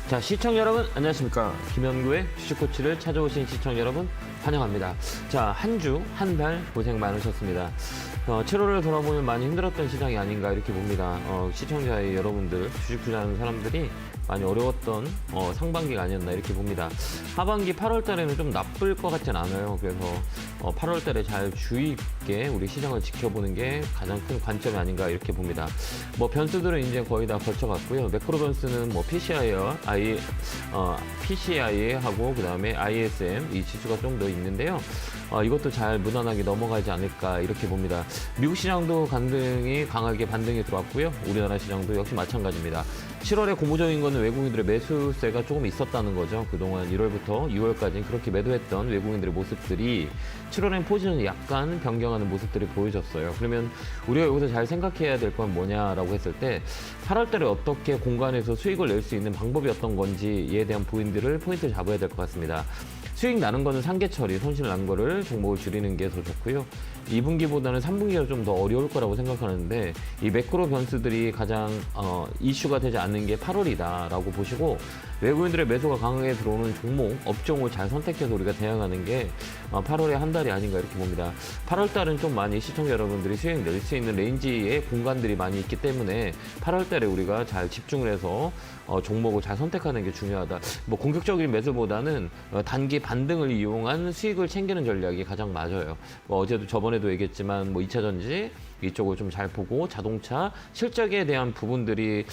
자, 시청자 여러분 안녕하십니까. 김현구의 주식코치를 찾아오신 시청자 여러분 환영합니다. 자, 한 주 한 달 고생 많으셨습니다. 7월을 돌아보면 많이 힘들었던 시장이 아닌가 이렇게 봅니다. 시청자 여러분들, 주식 투자하는 사람들이 많이 어려웠던 상반기가 아니었나 이렇게 봅니다. 하반기 8월 달에는 좀 나쁠 것 같진 않아요. 그래서 8월 달에 잘 주의 있게 우리 시장을 지켜보는 게 가장 큰 관점이 아닌가 이렇게 봅니다. 뭐 변수들은 이제 거의 다 거쳐갔고요. 매크로 변수는 뭐 PCI하고 그다음에 ISM 이 지수가 좀 더 있는데요. 이것도 잘 무난하게 넘어가지 않을까 이렇게 봅니다. 미국 시장도 강하게 반등이 들어왔고요. 우리나라 시장도 역시 마찬가지입니다. 7월에 고무적인 거는 외국인들의 매수세가 조금 있었다는 거죠. 그동안 1월부터 6월까지 그렇게 매도했던 외국인들의 모습들이 7월엔 포지션을 약간 변경하는 모습들이 보여졌어요. 그러면 우리가 여기서 잘 생각해야 될 건 뭐냐라고 했을 때 8월 달에 어떻게 공간에서 수익을 낼 수 있는 방법이 어떤 건지에 대한 포인트를 잡아야 될 것 같습니다. 수익 나는 거는 상계처리, 손실 난 거를 종목을 줄이는 게 더 좋고요. 2분기보다는 3분기가 좀 더 어려울 거라고 생각하는데 이 매크로 변수들이 가장 이슈가 되지 않는 게 8월이다라고 보시고 외국인들의 매수가 강하게 들어오는 종목, 업종을 잘 선택해서 우리가 대응하는 게 8월의 한 달이 아닌가 이렇게 봅니다. 8월 달은 좀 많이 시청자 여러분들이 수익 낼 수 있는 레인지의 공간들이 많이 있기 때문에 8월 달에 우리가 잘 집중을 해서 종목을 잘 선택하는 게 중요하다. 뭐 공격적인 매수보다는 단기 반등을 이용한 수익을 챙기는 전략이 가장 맞아요. 저번에도 얘기했지만 뭐 2차 전지 이쪽을 좀 잘 보고 자동차 실적에 대한 부분들이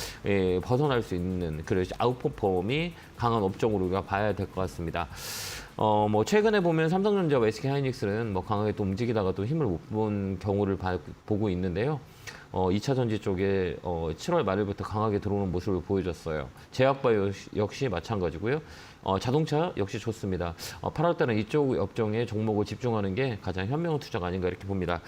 벗어날 수 있는 그런 아웃퍼폼이 강한 업종으로 우리가 봐야 될 것 같습니다. 뭐 최근에 보면 삼성전자와 SK하이닉스는 뭐 강하게 또 움직이다가 또 힘을 못 본 경우를 보고 있는데요. 2차 전지 쪽에 7월 말일부터 강하게 들어오는 모습을 보여줬어요. 제약바이오 역시 마찬가지고요. 자동차 역시 좋습니다. 8월 달은 이쪽 업종에 종목을 집중하는 게 가장 현명한 투자가 아닌가 이렇게 봅니다.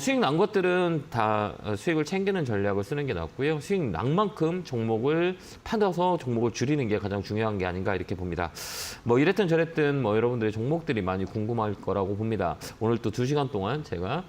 수익 난 것들은 다 수익을 챙기는 전략을 쓰는 게 낫고요. 수익 난 만큼 종목을 파서 종목을 줄이는 게 가장 중요한 게 아닌가 이렇게 봅니다. 뭐 이랬든 저랬든 뭐 여러분들의 종목들이 많이 궁금할 거라고 봅니다. 오늘 또 2시간 동안 제가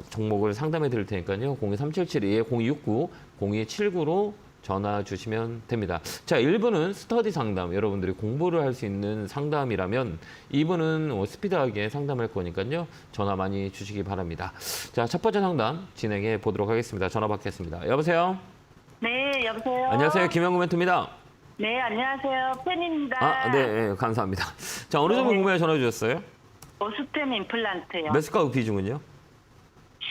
종목을 상담해 드릴 테니까요. 02377-2-0269, 0279로 전화 주시면 됩니다. 자, 1부는 스터디 상담, 여러분들이 공부를 할 수 있는 상담이라면 2부는 스피드하게 상담할 거니까요. 전화 많이 주시기 바랍니다. 자, 첫 번째 상담 진행해 보도록 하겠습니다. 전화 받겠습니다. 여보세요? 네, 여보세요? 안녕하세요. 김현구 멘토입니다. 네, 안녕하세요. 팬입니다. 네, 감사합니다. 자, 어느 정도 궁금해 전화 주셨어요? 오스템 임플란트요. 매수가 비중은요?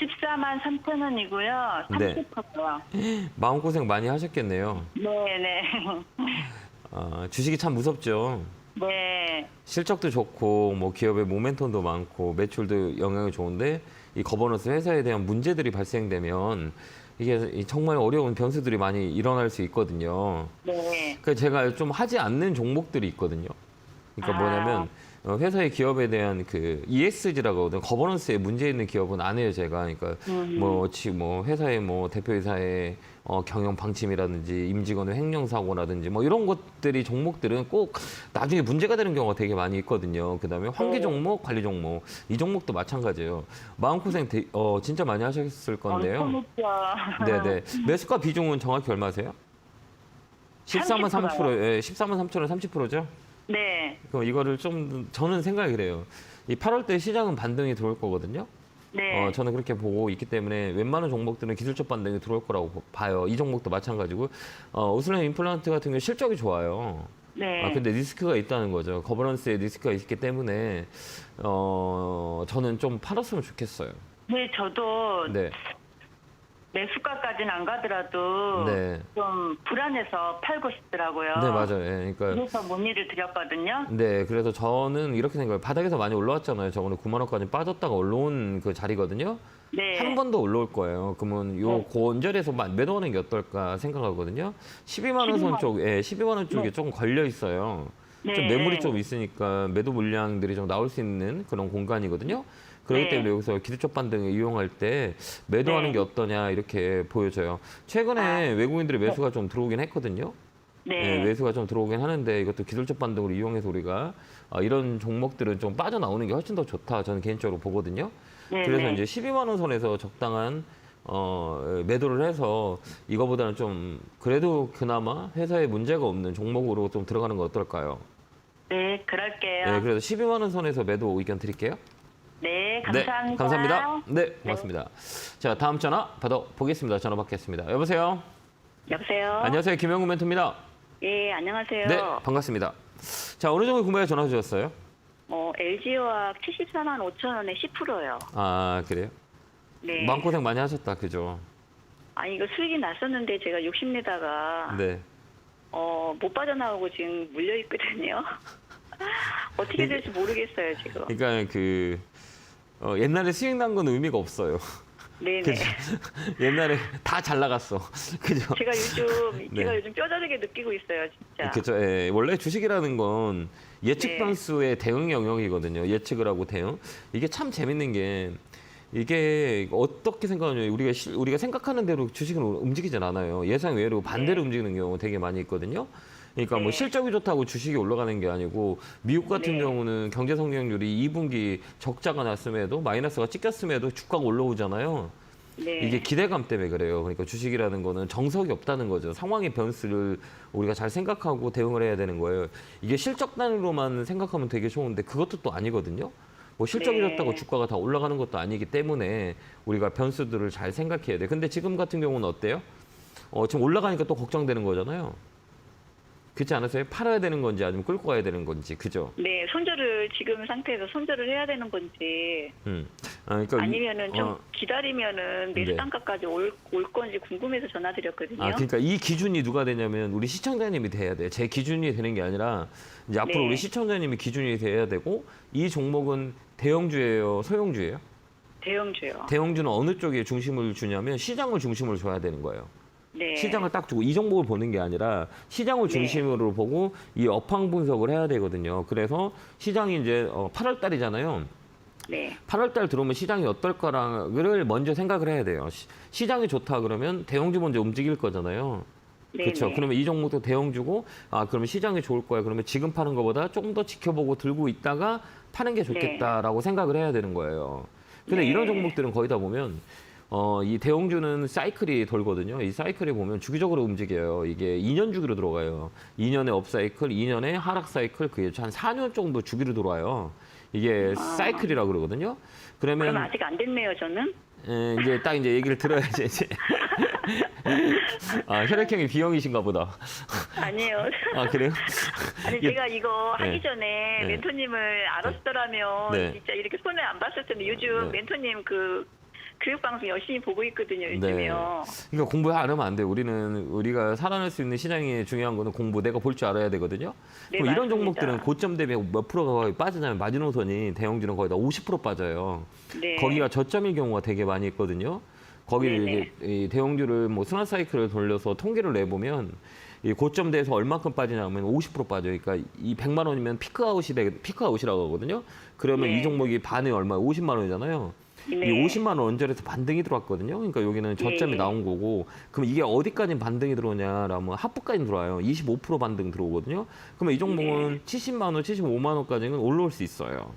14만 3천 원이고요. 30%요. 마음고생 많이 하셨겠네요. 네, 네. 주식이 참 무섭죠. 네. 실적도 좋고 뭐 기업의 모멘텀도 많고 매출도 영향이 좋은데 이 거버넌스 회사에 대한 문제들이 발생되면 이게 정말 어려운 변수들이 많이 일어날 수 있거든요. 네. 그러니까 제가 좀 하지 않는 종목들이 있거든요. 그러니까 뭐냐면 회사의 기업에 대한 그 ESG라고 하거든요. 거버넌스에 문제 있는 기업은 안 해요, 제가. 그러니까 뭐 회사의 뭐 대표이사의 경영 방침이라든지 임직원의 횡령 사고라든지 뭐 이런 것들이 종목들은 꼭 나중에 문제가 되는 경우가 되게 많이 있거든요. 그다음에 환기 종목, 관리 종목 이 종목도 마찬가지예요. 마음고생 진짜 많이 하셨을 건데요. 네네. 매수가 비중은 정확히 얼마세요? 14만 3%, 예, 14만 3천원 30%죠? 네. 그럼 이거를 좀 저는 생각이 그래요. 이 8월 때 시장은 반등이 들어올 거거든요. 네. 저는 그렇게 보고 있기 때문에 웬만한 종목들은 기술적 반등이 들어올 거라고 봐요. 이 종목도 마찬가지고 오슬람 임플란트 같은 경우 실적이 좋아요. 네. 근데 리스크가 있다는 거죠. 거버넌스에 리스크가 있기 때문에 저는 좀 팔았으면 좋겠어요. 네, 저도 네. 매수가까지는 안 가더라도 네. 좀 불안해서 팔고 싶더라고요. 네, 맞아요. 예, 그러니까 그래서 문의를 드렸거든요. 네, 그래서 저는 이렇게 생각해요. 바닥에서 많이 올라왔잖아요. 저번에 9만 원까지 빠졌다가 올라온 그 자리거든요. 네. 한 번 더 올라올 거예요. 그러면 요 고언절에서 매도하는 게 어떨까 생각하거든요. 12만 원 선 쪽, 12만 원 쪽에 네. 조금 걸려 있어요. 네. 좀 매물이 좀 있으니까 매도 물량들이 좀 나올 수 있는 그런 공간이거든요. 그렇기 네. 때문에 여기서 기술적 반등을 이용할 때 매도하는 네. 게 어떠냐 이렇게 보여져요. 최근에 외국인들의 매수가 좀 들어오긴 했거든요. 네. 네, 매수가 좀 들어오긴 하는데 이것도 기술적 반등으로 이용해서 우리가 이런 종목들은 좀 빠져나오는 게 훨씬 더 좋다. 저는 개인적으로 보거든요. 네. 그래서 네. 이제 12만 원 선에서 적당한 매도를 해서 이거보다는 좀 그래도 그나마 회사에 문제가 없는 종목으로 좀 들어가는 거 어떨까요? 네, 그럴게요. 네, 그래서 12만 원 선에서 매도 의견 드릴게요. 네, 감사합니다. 네, 감사합니다. 네, 고맙습니다. 자, 다음 전화 받아보겠습니다. 전화 받겠습니다. 여보세요? 여보세요? 안녕하세요. 김영구 멘토입니다. 예, 안녕하세요. 네, 반갑습니다. 자, 어느 정도 구매에 전화 주셨어요? LG화학 74만 5천 원에 10%요. 아, 그래요? 네. 마음고생 많이 하셨다, 그죠? 아니, 이거 수익이 났었는데 제가 욕심내다가 네. 못 빠져나오고 지금 물려있거든요. 어떻게 될지 모르겠어요, 지금. 그러니까 옛날에 수익 난 건 의미가 없어요. 네네. 그죠? 옛날에 다 잘 나갔어. 그죠? 제가 네. 요즘 뼈저리게 느끼고 있어요, 진짜. 그죠? 예, 원래 주식이라는 건 예측 네. 변수의 대응 영역이거든요. 예측을 하고 대응. 이게 참 재밌는 게 이게 어떻게 생각하냐면 우리가 생각하는 대로 주식은 움직이진 않아요. 예상 외로 반대로 움직이는 경우 되게 많이 있거든요. 그러니까 뭐 네. 실적이 좋다고 주식이 올라가는 게 아니고 미국 같은 네. 경우는 경제 성장률이 2분기 적자가 났음에도 마이너스가 찍혔음에도 주가가 올라오잖아요. 네. 이게 기대감 때문에 그래요. 그러니까 주식이라는 거는 정석이 없다는 거죠. 상황의 변수를 우리가 잘 생각하고 대응을 해야 되는 거예요. 이게 실적 단위로만 생각하면 되게 좋은데 그것도 또 아니거든요. 뭐 실적이 네. 좋다고 주가가 다 올라가는 것도 아니기 때문에 우리가 변수들을 잘 생각해야 돼. 근데 지금 같은 경우는 어때요? 지금 올라가니까 또 걱정되는 거잖아요. 그렇지 않으세요? 팔아야 되는 건지 아니면 끌고 가야 되는 건지, 그죠? 네, 지금 상태에서 손절을 해야 되는 건지 그러니까 아니면은 좀 어, 기다리면은 매수 네. 단가까지 올 건지 궁금해서 전화드렸거든요. 그러니까 이 기준이 누가 되냐면 우리 시청자님이 돼야 돼. 제 기준이 되는 게 아니라 이제 앞으로 네. 우리 시청자님이 기준이 돼야 되고 이 종목은 대형주예요, 소형주예요? 대형주요. 대형주는 어느 쪽에 중심을 주냐면 시장을 중심으로 줘야 되는 거예요. 네. 시장을 딱 주고 이 종목을 보는 게 아니라 시장을 네. 중심으로 보고 이 업황 분석을 해야 되거든요. 그래서 시장이 이제 8월 달이잖아요. 네. 8월 달 들어오면 시장이 어떨까를 먼저 생각을 해야 돼요. 시장이 좋다 그러면 대형주 먼저 움직일 거잖아요. 네. 그렇죠. 네. 그러면 이 종목도 대형주고 그러면 시장이 좋을 거야. 그러면 지금 파는 것보다 조금 더 지켜보고 들고 있다가 파는 게 좋겠다라고 생각을 해야 되는 거예요. 근데 네. 이런 종목들은 거의 다 보면 이 대형주는 사이클이 돌거든요. 이 사이클이 보면 주기적으로 움직여요. 이게 2년 주기로 들어가요. 2년의 업사이클, 2년의 하락 사이클, 그게 한 4년 정도 주기로 돌아요. 이게 사이클이라고 그러거든요. 그럼 그러면 아직 안 됐네요, 저는. 이제 딱 이제 얘기를 들어야지 이제. 혈액형이 B형이신가 보다. 아니에요. 그래요? 아니 이게- 제가 이거 네. 하기 전에 네. 멘토님을 알았더라면 네. 진짜 이렇게 손해 안 봤을 텐데 요즘 네. 멘토님 그 교육방송 열심히 보고 있거든요, 요즘에요. 그러니까 공부 안 하면 안 돼. 우리가 살아날 수 있는 시장이 중요한 거는 공부. 내가 볼 줄 알아야 되거든요. 네, 그럼 이런 맞습니다. 종목들은 고점 대비 몇 프로가 빠지냐면 마지노선이 대형주는 거의 다 50% 빠져요. 네. 거기가 저점일 경우가 되게 많이 있거든요. 거기를 네네. 이제 이 대형주를 뭐 순환 사이클을 돌려서 통계를 내보면 이 고점대에서 얼마큼 빠지냐면 50% 빠져요. 그러니까 이 100만 원이면 피크아웃이라고 하거든요. 그러면 네. 이 종목이 반에 얼마? 50만 원이잖아요. 이 네. 50만 원 언저리에서 반등이 들어왔거든요. 그러니까 여기는 저점이 예. 나온 거고, 그럼 이게 어디까지 반등이 들어오냐라면 하프까지 들어와요. 25% 반등 들어오거든요. 그러면 이 종목은 70만 원, 75만 원까지는 올라올 수 있어요.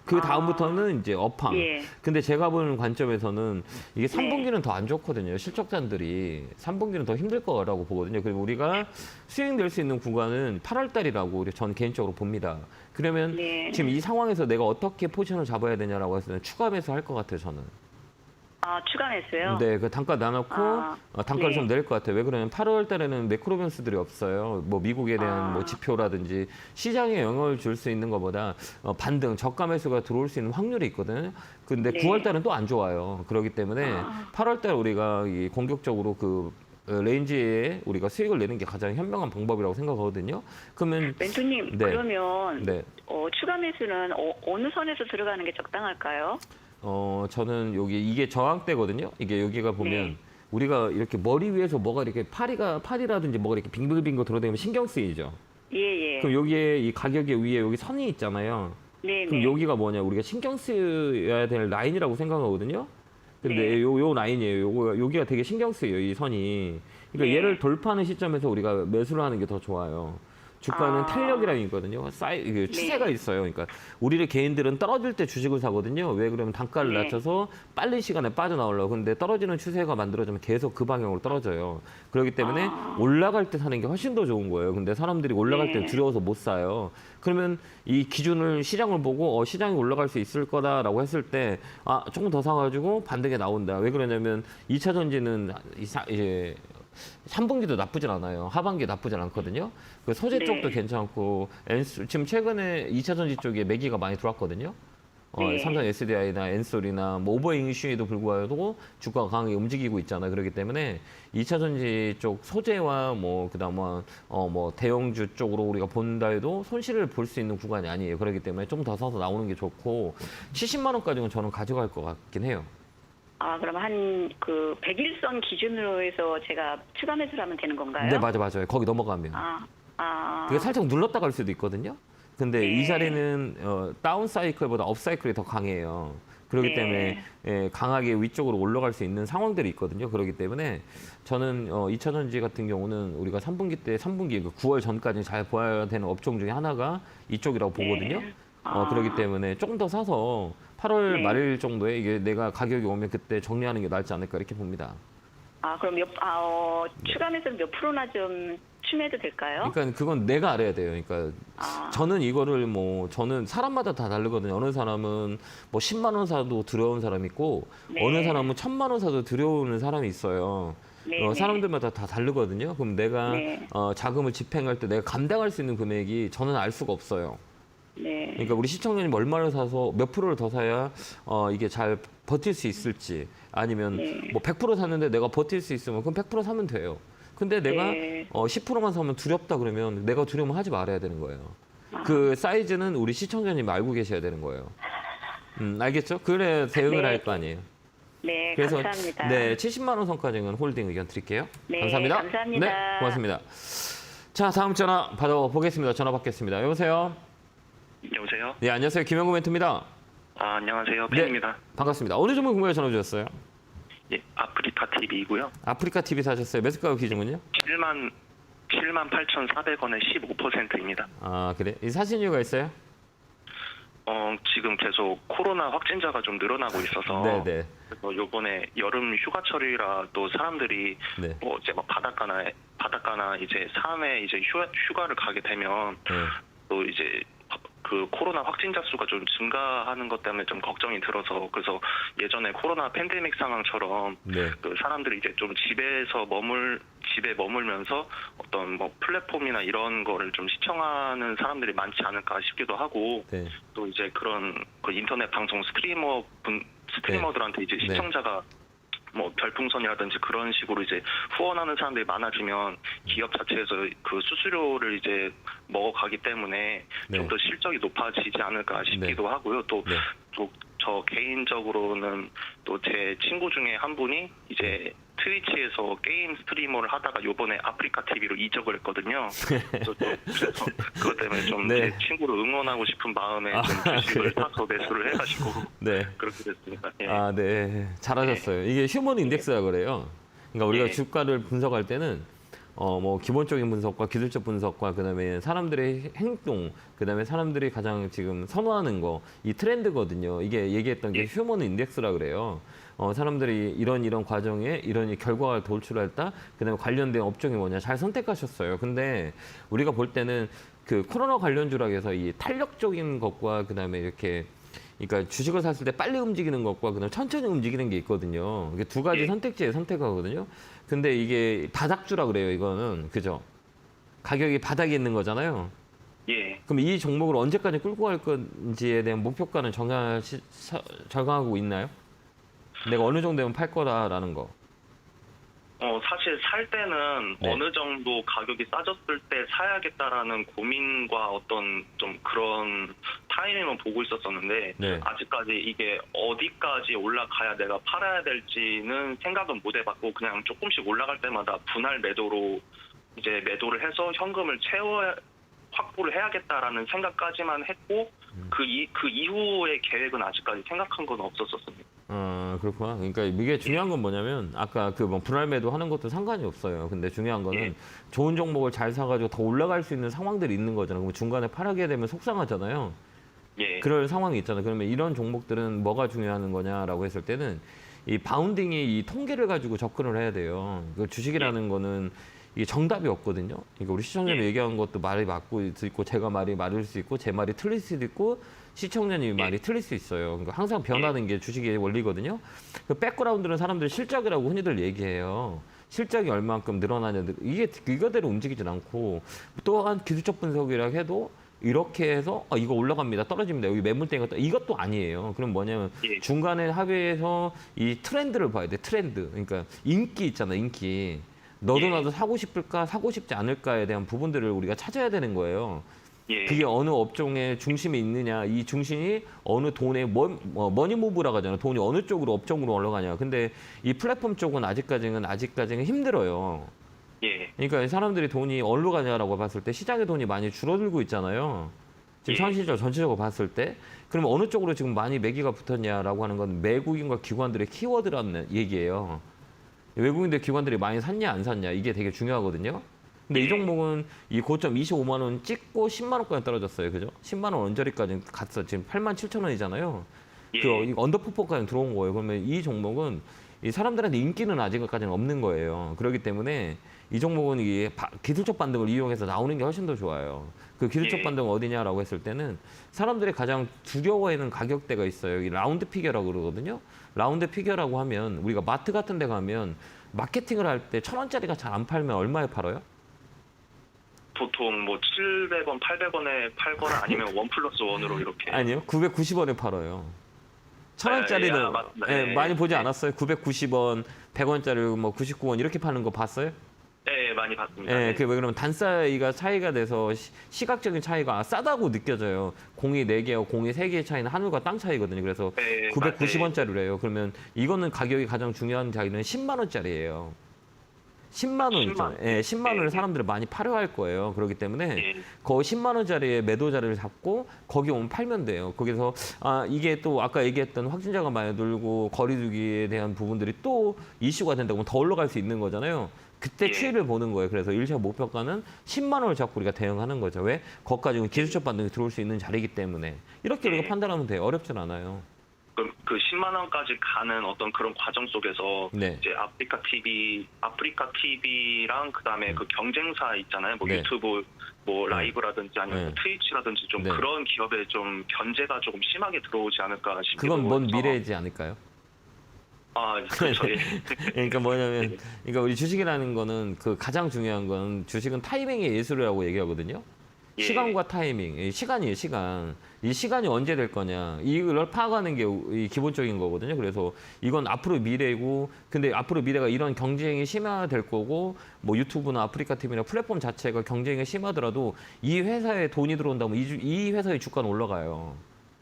그 다음부터는 이제 업황. 예. 근데 제가 보는 관점에서는 이게 네. 3분기는 더 안 좋거든요. 실적자들이 3분기는 더 힘들 거라고 보거든요. 그리고 우리가 수익 낼 수 있는 구간은 8월 달이라고 전 개인적으로 봅니다. 그러면 네. 지금 이 상황에서 내가 어떻게 포지션을 잡아야 되냐라고 했을 때 추가 매수 할 것 같아요, 저는. 추가 매수요? 네, 그 단가 나눠놓고 단가를 네. 좀 내릴 것 같아요. 왜 그러냐면 8월 달에는 매크로 변수들이 없어요. 뭐 미국에 대한 뭐 지표라든지 시장에 영향을 줄 수 있는 것보다 반등, 저가 매수가 들어올 수 있는 확률이 있거든요. 근데 네. 9월 달은 또 안 좋아요. 그렇기 때문에 8월 달 우리가 이 공격적으로 그 레인지에 우리가 수익을 내는 게 가장 현명한 방법이라고 생각하거든요. 그러면 멘토님, 네. 그러면 네. 추가 매수는 어느 선에서 들어가는 게 적당할까요? 저는 이게 저항대거든요. 이게 여기가 보면 네. 우리가 이렇게 머리 위에서 뭐가 이렇게 팔이라든지 뭐가 이렇게 빙글빙글 돌아다니면 신경 쓰이죠. 예. 그럼 여기에 이 가격의 위에 여기 선이 있잖아요. 네. 그럼 여기가 뭐냐? 우리가 신경 쓰여야 될 라인이라고 생각하거든요. 근데 네. 요 라인이에요. 여기가 되게 신경 쓰여요, 이 선이. 그러니까 네. 얘를 돌파하는 시점에서 우리가 매수를 하는 게 더 좋아요. 주가는 아. 탄력이라는 게 있거든요. 이게 추세가 네. 있어요. 그러니까 우리를 개인들은 떨어질 때 주식을 사거든요. 왜 그러면 단가를 네. 낮춰서 빨리 시간에 빠져나오려고. 근데 떨어지는 추세가 만들어지면 계속 그 방향으로 떨어져요. 그렇기 때문에 아. 올라갈 때 사는 게 훨씬 더 좋은 거예요. 근데 사람들이 올라갈 때 네. 두려워서 못 사요. 그러면 이 기준을 시장을 보고 시장이 올라갈 수 있을 거다라고 했을 때 조금 더 사가지고 반등에 나온다. 왜 그러냐면 2차 전지는 이제 3분기도 나쁘진 않아요. 하반기 나쁘진 않거든요. 그 소재 네. 쪽도 괜찮고 지금 최근에 2차 전지 쪽에 매기가 많이 들어왔거든요. 네. 삼성 SDI나 엔솔이나 뭐 오버행 이슈에도 불구하고 주가가 강하게 움직이고 있잖아요. 그렇기 때문에 2차 전지 쪽 소재와 뭐 그다음 뭐 대형주 쪽으로 우리가 본다 해도 손실을 볼 수 있는 구간이 아니에요. 그렇기 때문에 좀 더 사서 나오는 게 좋고 70만 원까지는 저는 가져갈 것 같긴 해요. 그럼 한 그 100일선 기준으로 해서 제가 추가 매수를 하면 되는 건가요? 네, 맞아요. 거기 넘어가면. 그게 살짝 눌렀다 갈 수도 있거든요. 근데 네. 이 자리는 다운 사이클보다 업 사이클이 더 강해요. 그렇기 네. 때문에 강하게 위쪽으로 올라갈 수 있는 상황들이 있거든요. 그렇기 때문에 저는 2차 전지 같은 경우는 우리가 3분기 그 9월 전까지 잘 보아야 되는 업종 중에 하나가 이쪽이라고 보거든요. 네. 그렇기 때문에 조금 더 사서 8월 네. 말일 정도에 이게 내가 가격이 오면 그때 정리하는 게 낫지 않을까 이렇게 봅니다. 그럼 추가 매수는 몇 프로나 좀 추매도 될까요? 그러니까 그건 내가 알아야 돼요. 그러니까 저는 이거를 저는 사람마다 다 다르거든요. 어느 사람은 뭐 10만 원 사도 두려운 사람이 있고 네. 어느 사람은 1,000만 원 사도 두려운 사람이 있어요. 네. 사람들마다 다 다르거든요. 그럼 내가 네. 자금을 집행할 때 내가 감당할 수 있는 금액이 저는 알 수가 없어요. 네. 그러니까 우리 시청자님 얼마를 사서 몇 프로를 더 사야 이게 잘 버틸 수 있을지 아니면 네. 뭐 100% 샀는데 내가 버틸 수 있으면 그럼 100% 사면 돼요. 근데 내가 네. 10%만 사면 두렵다 그러면 내가 두려우면 하지 말아야 되는 거예요. 그 사이즈는 우리 시청자님 알고 계셔야 되는 거예요. 알겠죠? 그래 대응을 네. 할 거 아니에요. 네, 그래서 감사합니다. 네, 70만 원 선까지는 홀딩 의견 드릴게요. 네, 감사합니다. 감사합니다. 네, 고맙습니다. 자, 다음 전화 받아보겠습니다. 전화 받겠습니다. 여보세요? 여보세요? 네, 안녕하세요. 김영구 멘트입니다. 안녕하세요. 네. 팬입니다. 반갑습니다. 어느 종목 궁금해 전화 주셨어요? 예, 아프리카 TV이고요. 아프리카 TV 사셨어요. 매수 가격 기준은요? 78,400원에 15%입니다. 그래? 이 사신 이유가 있어요? 지금 계속 코로나 확진자가 좀 늘어나고 있어서 네. 그래서 요번에 여름 휴가철이라 또 사람들이 네. 뭐 이제 막 바닷가나 이제 삶에 이제 휴가를 가게 되면 네. 또 이제 그 코로나 확진자 수가 좀 증가하는 것 때문에 좀 걱정이 들어서 그래서 예전에 코로나 팬데믹 상황처럼 네. 그 사람들이 이제 좀 집에 머물면서 어떤 뭐 플랫폼이나 이런 거를 좀 시청하는 사람들이 많지 않을까 싶기도 하고 네. 또 이제 그런 그 인터넷 방송 스트리머들한테 이제 네. 시청자가 뭐 별풍선이라든지 그런 식으로 이제 후원하는 사람들이 많아지면 기업 자체에서 그 수수료를 이제 먹어가기 때문에 네. 좀 더 실적이 높아지지 않을까 싶기도 하고요. 또 네. 저 개인적으로는 또 제 친구 중에 한 분이 이제 트위치에서 게임 스트리머를 하다가 요번에 아프리카 TV로 이적을 했거든요. 그래서 그것 때문에 좀 네. 제 친구를 응원하고 싶은 마음에 좀 주식을 사서 매수를 해가지고 네. 그렇게 됐습니다. 예. 네. 잘하셨어요. 이게 휴먼 인덱스라 그래요. 그러니까 우리가 네. 주가를 분석할 때는 뭐 기본적인 분석과 기술적 분석과 그다음에 사람들의 행동, 그다음에 사람들이 가장 지금 선호하는 거, 이 트렌드거든요. 이게 얘기했던 게 휴먼 인덱스라 그래요. 사람들이 이런 과정에 이런 결과가 도출했다. 그다음에 관련된 업종이 뭐냐 잘 선택하셨어요. 근데 우리가 볼 때는 그 코로나 관련주라고 해서 이 탄력적인 것과 그다음에 이렇게 그러니까 주식을 샀을 때 빨리 움직이는 것과 그다음 천천히 움직이는 게 있거든요. 이게 두 가지 예. 선택지에 선택하거든요. 근데 이게 바닥주라 그래요. 이거는 그죠? 가격이 바닥에 있는 거잖아요. 예. 그럼 이 종목을 언제까지 끌고 갈 건지에 대한 목표가는 정하고 있나요? 내가 어느 정도 되면 팔 거다라는 거. 사실 살 때는 네. 어느 정도 가격이 싸졌을 때 사야겠다라는 고민과 어떤 좀 그런 타이밍을 보고 있었었는데 네. 아직까지 이게 어디까지 올라가야 내가 팔아야 될지는 생각은 못 해봤고 그냥 조금씩 올라갈 때마다 분할 매도로 이제 매도를 해서 현금을 확보를 해야겠다라는 생각까지만 했고 그 이후의 계획은 아직까지 생각한 건 없었었습니다. 그렇구나. 그러니까 이게 중요한 건 뭐냐면 아까 그 뭐 분할 매도 하는 것도 상관이 없어요. 근데 중요한 거는 예. 좋은 종목을 잘 사가지고 더 올라갈 수 있는 상황들이 있는 거잖아요. 그럼 중간에 팔하게 되면 속상하잖아요. 예. 그럴 상황이 있잖아요. 그러면 이런 종목들은 뭐가 중요한 거냐라고 했을 때는 이 바운딩이 이 통계를 가지고 접근을 해야 돼요. 그 주식이라는 거는 이게 정답이 없거든요. 그러니까 우리 시청자님 예. 얘기한 것도 말이 맞고 있고 제가 말이 맞을 수 있고 제 말이 틀릴 수도 있고 시청자님이 말이 틀릴 수 있어요. 그러니까 항상 변하는 게 주식의 원리거든요. 그 백그라운드는 사람들이 실적이라고 흔히들 얘기해요. 실적이 얼마만큼 늘어나냐 이게 이거대로 움직이진 않고 또한 기술적 분석이라 해도 이렇게 해서 이거 올라갑니다. 떨어집니다. 여기 매물대가 이것도 아니에요. 그럼 뭐냐면 예. 중간에 합의해서 이 트렌드를 봐야 돼. 트렌드. 그러니까 인기 있잖아. 인기. 너도 예. 나도 사고 싶을까 사고 싶지 않을까에 대한 부분들을 우리가 찾아야 되는 거예요. 예. 그게 어느 업종의 중심에 있느냐, 이 중심이 어느 돈의 머니무브라고 하잖아요. 돈이 어느 쪽으로 업종으로 올라가냐. 근데 이 플랫폼 쪽은 아직까지는 힘들어요. 예. 그러니까 사람들이 돈이 어디로 가냐라고 봤을 때 시장의 돈이 많이 줄어들고 있잖아요. 지금 예. 상시적 전체적으로 봤을 때 그러면 어느 쪽으로 지금 많이 매기가 붙었냐라고 하는 건 외국인과 기관들의 키워드라는 얘기예요. 외국인들 기관들이 많이 샀냐 안 샀냐 이게 되게 중요하거든요. 근데 이 종목은 이 고점 25만 원 찍고 10만 원까지 떨어졌어요. 그죠? 10만 원 언저리까지 갔어. 지금 8만 7천 원이잖아요. 예. 그 언더퍼포까지 들어온 거예요. 그러면 이 종목은 이 사람들한테 인기는 아직까지는 없는 거예요. 그렇기 때문에 이 종목은 이게 기술적 반등을 이용해서 나오는 게 훨씬 더 좋아요. 그 기술적 예. 반등은 어디냐라고 했을 때는 사람들이 가장 두려워하는 가격대가 있어요. 이 라운드 피겨라고 그러거든요. 라운드 피겨라고 하면 우리가 마트 같은 데 가면 마케팅을 할 때 1,000원짜리가 잘 안 팔면 얼마에 팔아요? 보통 뭐 700원, 800원에 팔거나 아니면 1+1으로 이렇게. 아니요. 990원에 팔아요. 1,000원짜리는 맞습니다. 예, 예. 많이 보지 예. 않았어요? 990원, 100원짜리 뭐 99원 이렇게 파는 거 봤어요? 예, 많이 봤습니다. 예, 네. 그게 왜 그러면 단사이가 차이가 돼서 시각적인 차이가 싸다고 느껴져요. 공이 4개와 공이 3개의 차이는 하늘과 땅 차이거든요. 그래서 예, 990원짜리래요. 그러면 이거는 가격이 가장 중요한 자리는 10만 원짜리예요. 10만 원 있잖아요. 10만. 예, 10만 원을 예. 사람들이 많이 팔려 할 거예요. 그렇기 때문에 예. 그 10만 원짜리의 매도 자리를 잡고 거기 오면 팔면 돼요. 거기서 이게 또 아까 얘기했던 확진자가 많이 늘고 거리두기에 대한 부분들이 또 이슈가 된다고 하면 더 올라갈 수 있는 거잖아요. 그때 예. 추이를 보는 거예요. 그래서 1차 목표가는 10만 원을 잡고 우리가 대응하는 거죠. 왜? 거기까지는 기술적 반등이 들어올 수 있는 자리이기 때문에. 이렇게 우리가 예. 판단하면 돼요. 어렵진 않아요. 그럼 그 10만 원까지 가는 어떤 그런 과정 속에서 네. 이제 아프리카 TV랑 그다음에 그 경쟁사 있잖아요. 뭐 네. 유튜브 뭐 네. 라이브라든지 아니면 네. 트위치라든지 좀 네. 그런 기업에 좀 견제가 조금 심하게 들어오지 않을까 싶기도 그건 먼 해서. 미래이지 않을까요? 그렇죠. 예. 그러니까 뭐냐면, 그러니까 우리 주식이라는 거는 그 가장 중요한 건 주식은 타이밍의 예술이라고 얘기하거든요. 예. 시간과 타이밍, 이 시간이에요, 시간. 이 시간이 언제 될 거냐. 이걸 파악하는 게 이 기본적인 거거든요. 그래서 이건 앞으로 미래고, 근데 앞으로 미래가 이런 경쟁이 심화될 거고, 뭐 유튜브나 아프리카 TV나 플랫폼 자체가 경쟁이 심하더라도 이 회사에 돈이 들어온다면 이 회사의 주가는 올라가요.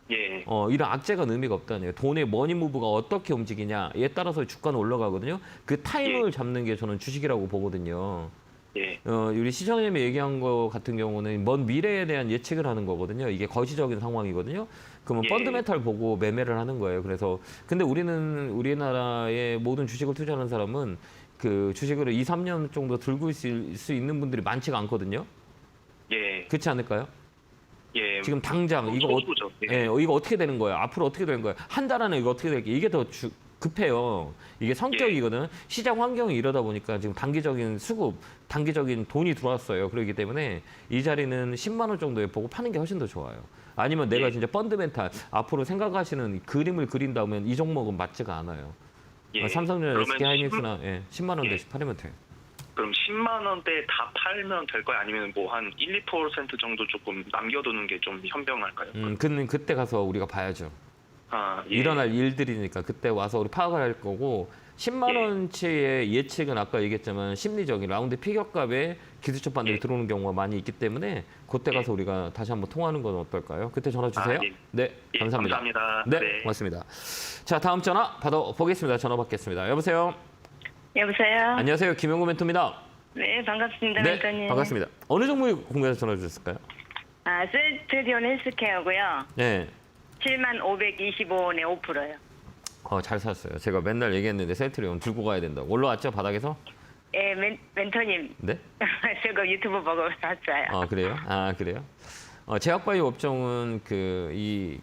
예. 이런 악재가 의미가 없다네요. 돈의 머니무브가 어떻게 움직이냐에 따라서 주가는 올라가거든요. 그 타이밍을 잡는 게 저는 주식이라고 보거든요. 예. 우리 시청자님이 얘기한 거 같은 경우는 먼 미래에 대한 예측을 하는 거거든요. 이게 거시적인 상황이거든요. 그러면 예. 펀드멘탈 보고 매매를 하는 거예요. 그래서 근데 우리나라의 모든 주식을 투자하는 사람은 그 주식을 2, 3년 정도 들고 있을 수 있는 분들이 많지가 않거든요. 예. 그렇지 않을까요? 예. 지금 당장 이거 소수죠. 예. 이거 어떻게 되는 거야? 앞으로 어떻게 되는 거야? 한 달 안에 이거 어떻게 될게? 이게 더 급해요. 이게 성격이거든. 시장 환경이 이러다 보니까 지금 단기적인 수급, 단기적인 돈이 들어왔어요. 그렇기 때문에 이 자리는 10만 원 정도에 보고 파는 게 훨씬 더 좋아요. 아니면 내가 예. 진짜 펀드멘탈 앞으로 생각하시는 그림을 그린다면 이 종목은 맞지가 않아요. 예. 삼성전자, 그러면 SK하이닉스나 10만 원 예. 대씩 팔면 돼요. 그럼 10만 원대 다 팔면 될 거예요? 아니면 뭐 한 1, 2% 정도 조금 남겨두는 게 좀 현명할까요? 그때 가서 우리가 봐야죠. 예. 일어날 일들이니까 그때 와서 우리 파악을 할 거고 10만 예. 원치의 예측은 아까 얘기했지만 심리적인 라운드 피겨값에 기술적 반등이 예. 들어오는 경우가 많이 있기 때문에 그때 가서 우리가 다시 한번 통화하는 건 어떨까요? 그때 전화 주세요. 예. 네, 예, 감사합니다. 감사합니다. 네, 고맙습니다. 자, 다음 전화 받아보겠습니다. 전화 받겠습니다. 여보세요. 여보세요. 안녕하세요. 김영구 멘토입니다. 네, 반갑습니다, 네, 멘토님. 반갑습니다. 어느 종목이 궁금해서 전화 주셨을까요? 셀트리온 헬스케어고요. 네. 75,525원에 5%요. 잘 샀어요. 제가 맨날 얘기했는데 셀트리온 들고 가야 된다고. 올라왔죠, 바닥에서? 예, 멘토님. 네? 제가 유튜브 보고 샀어요. 그래요? 그래요? 제약바이오 업종은 이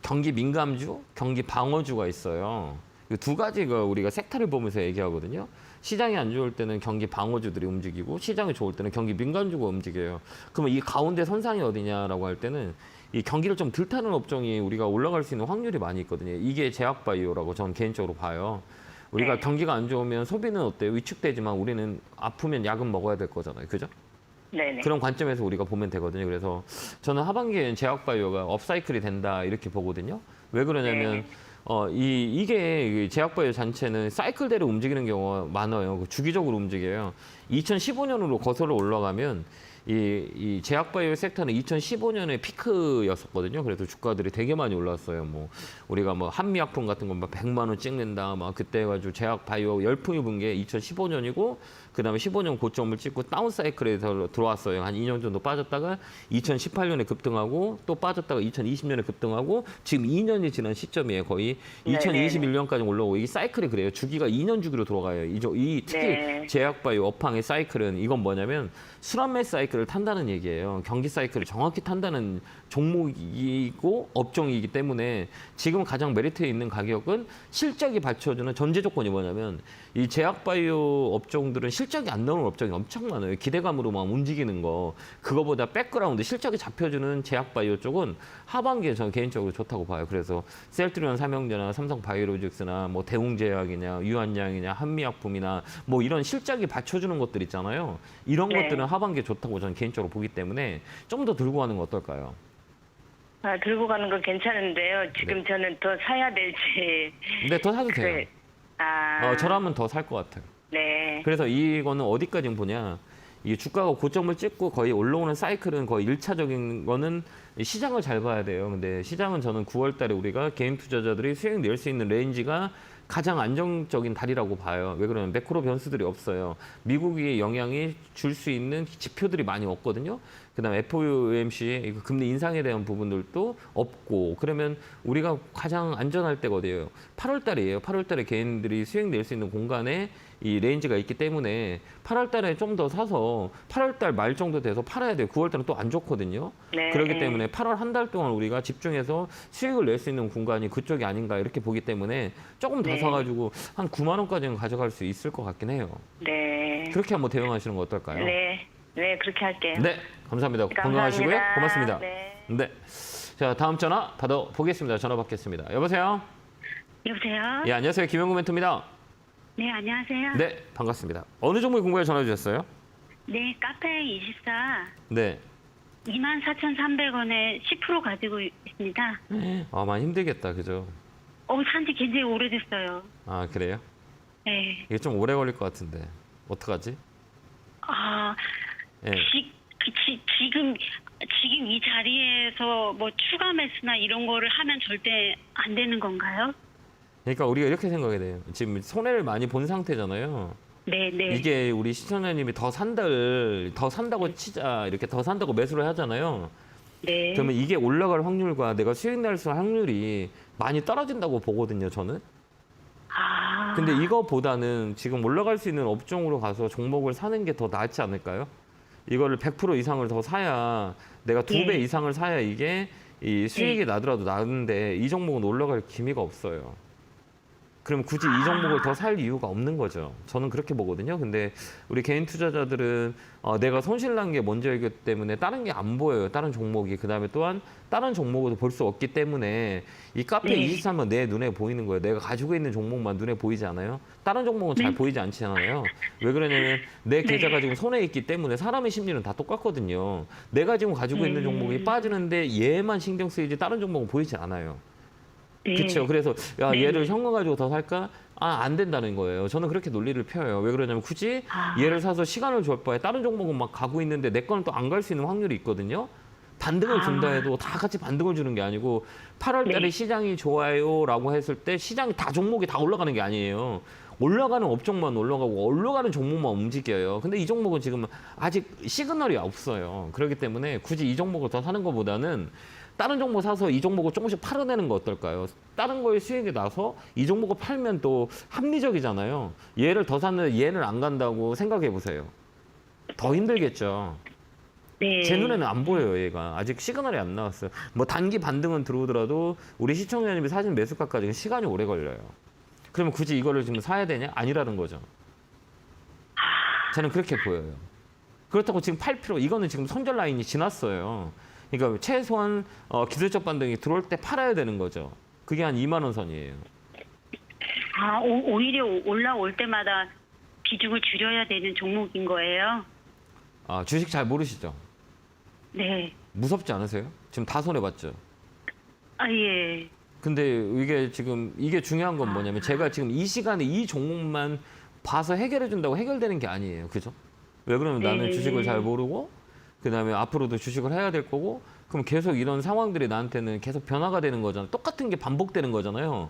경기 민감주, 경기 방어주가 있어요. 그 두 가지가 우리가 섹터를 보면서 얘기하거든요. 시장이 안 좋을 때는 경기 방어주들이 움직이고 시장이 좋을 때는 경기 민감주가 움직여요. 그러면 이 가운데 선상이 어디냐라고 할 때는 이 경기를 좀 덜 타는 업종이 우리가 올라갈 수 있는 확률이 많이 있거든요. 이게 제약바이오라고 저는 개인적으로 봐요. 우리가 네. 경기가 안 좋으면 소비는 어때요? 위축되지만 우리는 아프면 약은 먹어야 될 거잖아요. 그죠? 네네. 그런 관점에서 우리가 보면 되거든요. 그래서 저는 하반기에는 제약바이오가 업사이클이 된다 이렇게 보거든요. 왜 그러냐면 네. 이게 제약바이오 자체는 사이클대로 움직이는 경우가 많아요. 주기적으로 움직여요. 2015년으로 거슬러 올라가면 이 제약바이오 섹터는 2015년에 피크였었거든요. 그래서 주가들이 되게 많이 올랐어요. 뭐 우리가 뭐 한미약품 같은 거 막 100만 원 찍는다. 막 그때 해가지고 제약바이오 열풍이 분 게 2015년이고 그다음에 15년 고점을 찍고 다운 사이클에 들어왔어요. 한 2년 정도 빠졌다가 2018년에 급등하고 또 빠졌다가 2020년에 급등하고 지금 2년이 지난 시점이에요. 거의 네, 2021년까지 올라오고 이게 사이클이 그래요. 주기가 2년 주기로 돌아가요. 특히 네. 제약바이오 업황의 사이클은 이건 뭐냐면 순환매 사이클을 탄다는 얘기예요. 경기 사이클을 정확히 탄다는 종목이고 업종이기 때문에 지금 가장 메리트에 있는 가격은 실적이 받쳐주는 전제 조건이 뭐냐면 이 제약바이오 업종들은 실적이 안 나오는 업종이 엄청 많아요. 기대감으로만 움직이는 거. 그거보다 백그라운드 실적이 잡혀주는 제약바이오 쪽은 하반기에 저는 개인적으로 좋다고 봐요. 그래서 셀트리온 삼형제나 삼성바이오로직스나 뭐 대웅제약이냐 유한양이냐 한미약품이나 뭐 이런 실적이 받쳐주는 것들 있잖아요. 이런 네. 것들은 하반기에 좋다고 저는 개인적으로 보기 때문에 좀 더 들고 가는 거 어떨까요? 들고 가는 건 괜찮은데요. 지금 네. 저는 더 사야 될지. 근데 더 사도 돼요. 저라면 더 살 것 같아요. 네. 그래서 이거는 어디까지 보냐. 이 주가가 고점을 찍고 거의 올라오는 사이클은 거의 1차적인 거는 시장을 잘 봐야 돼요. 근데 시장은 저는 9월 달에 우리가 개인 투자자들이 수익 낼 수 있는 레인지가 가장 안정적인 달이라고 봐요. 왜 그러냐면 매크로 변수들이 없어요. 미국이 영향이 줄 수 있는 지표들이 많이 없거든요. 그다음에 FOMC 금리 인상에 대한 부분들도 없고 그러면 우리가 가장 안전할 때가 어디예요? 8월 달이에요. 8월 달에 개인들이 수익 낼 수 있는 공간에 이 레인지가 있기 때문에 8월 달에 좀 더 사서 8월 달 말 정도 돼서 팔아야 돼요. 9월 달은 또 안 좋거든요. 네. 그렇기 때문에 8월 한 달 동안 우리가 집중해서 수익을 낼 수 있는 공간이 그쪽이 아닌가 이렇게 보기 때문에 조금 더 네. 사가지고 한 9만 원까지는 가져갈 수 있을 것 같긴 해요. 네. 그렇게 한번 대응하시는 거 어떨까요? 네. 네, 그렇게 할게요. 네, 감사합니다. 감사합니다. 건강하시고요. 고맙습니다. 네. 네. 자, 다음 전화 받아보겠습니다. 전화 받겠습니다. 여보세요? 여보세요? 예, 안녕하세요. 김영구 멘토입니다. 네, 안녕하세요. 네, 반갑습니다. 어느 종목이 궁금해 전화 주셨어요? 네, 카페24 네. 24,300원에 10% 가지고 있습니다. 많이 힘들겠다. 그죠? 산지 굉장히 오래됐어요. 그래요? 네. 이게 좀 오래 걸릴 것 같은데. 어떡하지? 예. 지금 이 자리에서 뭐 추가 매수나 이런 거를 하면 절대 안 되는 건가요? 그러니까 우리가 이렇게 생각해야 돼요. 지금 손해를 많이 본 상태잖아요. 네, 네. 이게 우리 시청자님이 더 산다고 치자 이렇게 더 산다고 매수를 하잖아요. 네. 그러면 이게 올라갈 확률과 내가 수익 낼 수 확률이 많이 떨어진다고 보거든요, 저는. 근데 이거보다는 지금 올라갈 수 있는 업종으로 가서 종목을 사는 게 더 낫지 않을까요? 이거를 100% 이상을 더 사야 내가 2배 네. 이상을 사야 이게 이 수익이 나더라도 나는데 이 종목은 올라갈 기미가 없어요. 그럼 굳이 이 종목을 더 살 이유가 없는 거죠. 저는 그렇게 보거든요. 근데 우리 개인 투자자들은 내가 손실 난 게 먼저이기 때문에 다른 게 안 보여요. 다른 종목이. 그다음에 또한 다른 종목을 볼 수 없기 때문에 이 카페 네. 23만 내 눈에 보이는 거예요. 내가 가지고 있는 종목만 눈에 보이지 않아요? 다른 종목은 잘 보이지 않잖아요. 왜 그러냐면 내 계좌가 지금 손에 있기 때문에 사람의 심리는 다 똑같거든요. 내가 지금 가지고 있는 종목이 빠지는데 얘만 신경 쓰이지 다른 종목은 보이지 않아요. 네. 그렇죠. 그래서 네. 얘를 현금 가지고 더 살까? 안 된다는 거예요. 저는 그렇게 논리를 펴요. 왜 그러냐면 굳이 얘를 사서 시간을 줄 바에 다른 종목은 막 가고 있는데 내 거는 또 안 갈 수 있는 확률이 있거든요. 반등을 준다 해도 다 같이 반등을 주는 게 아니고 8월 달에 네. 시장이 좋아요라고 했을 때 시장이 다 종목이 다 올라가는 게 아니에요. 올라가는 업종만 올라가고 올라가는 종목만 움직여요. 근데 이 종목은 지금 아직 시그널이 없어요. 그렇기 때문에 굳이 이 종목을 더 사는 것보다는 다른 종목 사서 이 종목을 조금씩 팔아내는 거 어떨까요? 다른 거에 수익이 나서 이 종목을 팔면 또 합리적이잖아요. 얘를 더 샀는데 얘는 안 간다고 생각해 보세요. 더 힘들겠죠. 네. 제 눈에는 안 보여요, 얘가. 아직 시그널이 안 나왔어요. 뭐 단기 반등은 들어오더라도 우리 시청자님이 사진 매수가까지 시간이 오래 걸려요. 그러면 굳이 이거를 지금 사야 되냐? 아니라는 거죠. 저는 그렇게 보여요. 그렇다고 지금 팔 필요, 이거는 지금 손절 라인이 지났어요. 그러니까 최소한 기술적 반등이 들어올 때 팔아야 되는 거죠. 그게 한 2만 원 선이에요. 아, 오히려 올라올 때마다 비중을 줄여야 되는 종목인 거예요? 아, 주식 잘 모르시죠? 네. 무섭지 않으세요? 지금 다 손해봤죠? 아, 예. 근데 이게 지금 이게 중요한 건 뭐냐면 제가 지금 이 시간에 이 종목만 봐서 해결해 준다고 해결되는 게 아니에요. 그죠? 왜 그러면 나는 네. 주식을 잘 모르고 그다음에 앞으로도 주식을 해야 될 거고 그럼 계속 이런 상황들이 나한테는 계속 변화가 되는 거잖아요. 똑같은 게 반복되는 거잖아요.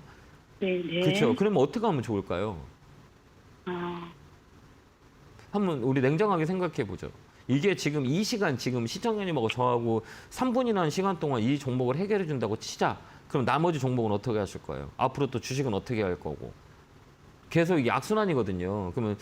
네, 네. 그렇죠? 그러면 어떻게 하면 좋을까요? 아, 한번 우리 냉정하게 생각해 보죠. 이게 지금 이 시간 지금 시청자님하고 저하고 3분이라는 시간 동안 이 종목을 해결해 준다고 치자. 그럼 나머지 종목은 어떻게 하실 거예요? 앞으로 또 주식은 어떻게 할 거고? 계속 이게 악순환이거든요. 그러면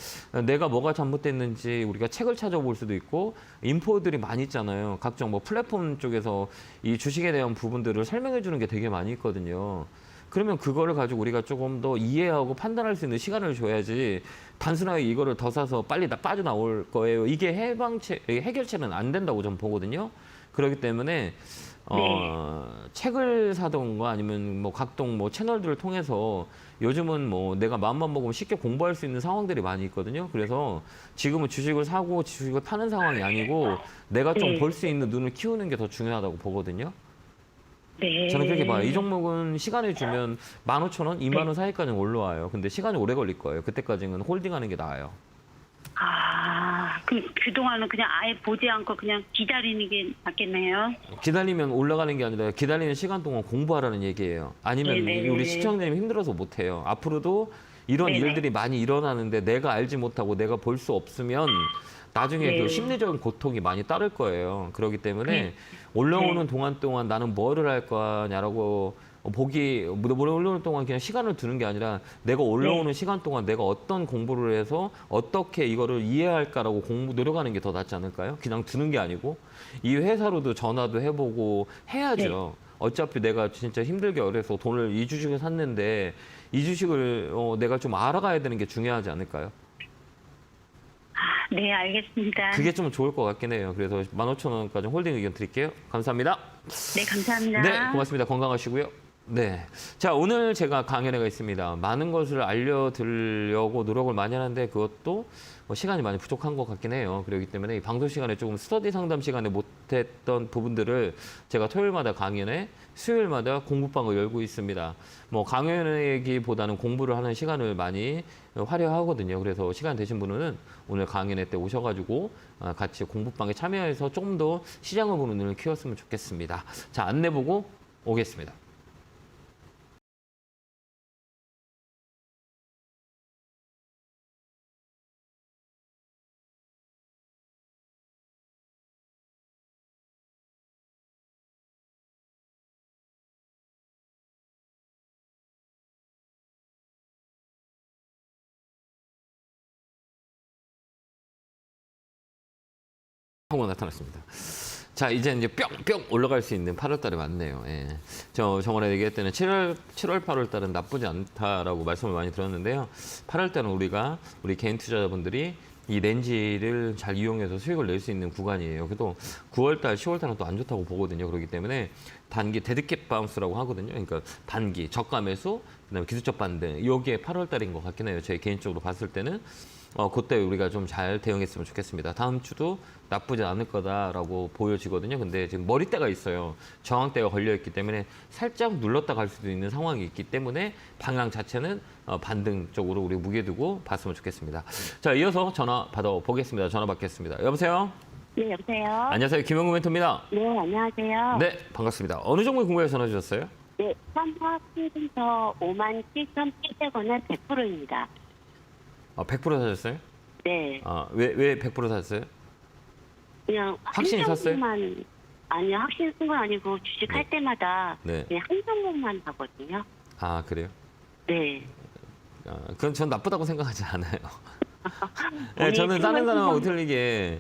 내가 뭐가 잘못됐는지 우리가 책을 찾아볼 수도 있고 인포들이 많이 있잖아요. 각종 뭐 플랫폼 쪽에서 이 주식에 대한 부분들을 설명해 주는 게 되게 많이 있거든요. 그러면 그거를 가지고 우리가 조금 더 이해하고 판단할 수 있는 시간을 줘야지 단순하게 이거를 더 사서 빨리 빠져나올 거예요. 이게 해결책은 안 된다고 저는 보거든요. 그렇기 때문에 책을 사던가 아니면 뭐 각종 뭐 채널들을 통해서 요즘은 뭐 내가 마음만 먹으면 쉽게 공부할 수 있는 상황들이 많이 있거든요. 그래서 지금은 주식을 사고 주식을 파는 상황이 아니고 내가 좀 네. 볼 수 있는 눈을 키우는 게 더 중요하다고 보거든요. 네. 저는 그렇게 봐요. 이 종목은 시간을 주면 15,000원, 2만 원 사이까지는 올라와요. 근데 시간이 오래 걸릴 거예요. 그때까지는 홀딩하는 게 나아요. 아, 그동안은 그냥 아예 보지 않고 그냥 기다리는 게 낫겠네요. 기다리면 올라가는 게 아니라 기다리는 시간 동안 공부하라는 얘기예요. 아니면 네네. 우리 시청자님이 힘들어서 못해요. 앞으로도 이런 네네. 일들이 많이 일어나는데 내가 알지 못하고 내가 볼 수 없으면 나중에 네. 그 심리적인 고통이 많이 따를 거예요. 그렇기 때문에 올라오는 동안 나는 뭐를 할 거냐라고 올라오는 동안 그냥 시간을 두는 게 아니라 내가 올라오는 시간 동안 내가 어떤 공부를 해서 어떻게 이거를 이해할까라고 노력하는 게 더 낫지 않을까요? 그냥 두는 게 아니고 이 회사로도 전화도 해보고 해야죠. 어차피 내가 진짜 힘들게 어려서 돈을 이 주식을 샀는데 이 주식을 내가 좀 알아가야 되는 게 중요하지 않을까요? 아, 네, 알겠습니다. 그게 좀 좋을 것 같긴 해요. 그래서 15,000원까지 홀딩 의견 드릴게요. 감사합니다. 네, 감사합니다. 네, 고맙습니다. 건강하시고요. 네. 자, 오늘 제가 강연회가 있습니다. 많은 것을 알려드리려고 노력을 많이 하는데 그것도 시간이 많이 부족한 것 같긴 해요. 그렇기 때문에 이 방송 시간에 조금 스터디 상담 시간에 못했던 부분들을 제가 토요일마다 강연회, 수요일마다 공부방을 열고 있습니다. 뭐 강연회기보다는 공부를 하는 시간을 많이 활용하거든요. 그래서 시간 되신 분은 오늘 강연회 때 오셔가지고 같이 공부방에 참여해서 조금 더 시장을 보는 눈을 키웠으면 좋겠습니다. 자, 안내 보고 오겠습니다. 하고 나타났습니다. 자, 이제 뿅뿅 올라갈 수 있는 8월 달에 왔네요. 예. 저번에 얘기할 때는 7월, 8월 달은 나쁘지 않다라고 말씀을 많이 들었는데요. 8월 달은 우리 개인 투자자분들이 이 렌즈를 잘 이용해서 수익을 낼 수 있는 구간이에요. 그래도 9월 달, 10월 달은 또 안 좋다고 보거든요. 그렇기 때문에 단기 데드캣 바운스라고 하거든요. 그러니까 단기 저가 매수, 그다음에 기술적 반등. 이게 8월 달인 것 같긴 해요. 제 개인적으로 봤을 때는. 그때 우리가 좀 잘 대응했으면 좋겠습니다. 다음 주도 나쁘지 않을 거다라고 보여지거든요. 근데 지금 머리대가 있어요. 저항대가 걸려있기 때문에 살짝 눌렀다 갈 수도 있는 상황이 있기 때문에 방향 자체는 반등 쪽으로 우리 무게 두고 봤으면 좋겠습니다. 자, 이어서 전화 받아보겠습니다. 전화 받겠습니다. 여보세요? 네, 여보세요? 안녕하세요. 김영구 멘토입니다. 네, 안녕하세요. 네, 반갑습니다. 어느 종목 궁금해서 전화 주셨어요? 네, 삼화필금서 57,800원에 100%입니다. 100% 사셨어요? 네, 왜 100% 사셨어요? 그냥 확신이 샀어요? 한 아니요, 확신 쓴 건 아니고 주식할 네. 때마다 네. 그냥 한 종목만 하거든요. 아, 그래요? 네. 그건 전 나쁘다고 생각하지 않아요. 네, 아니, 저는 다른 사람하고 생각해보면- 틀리게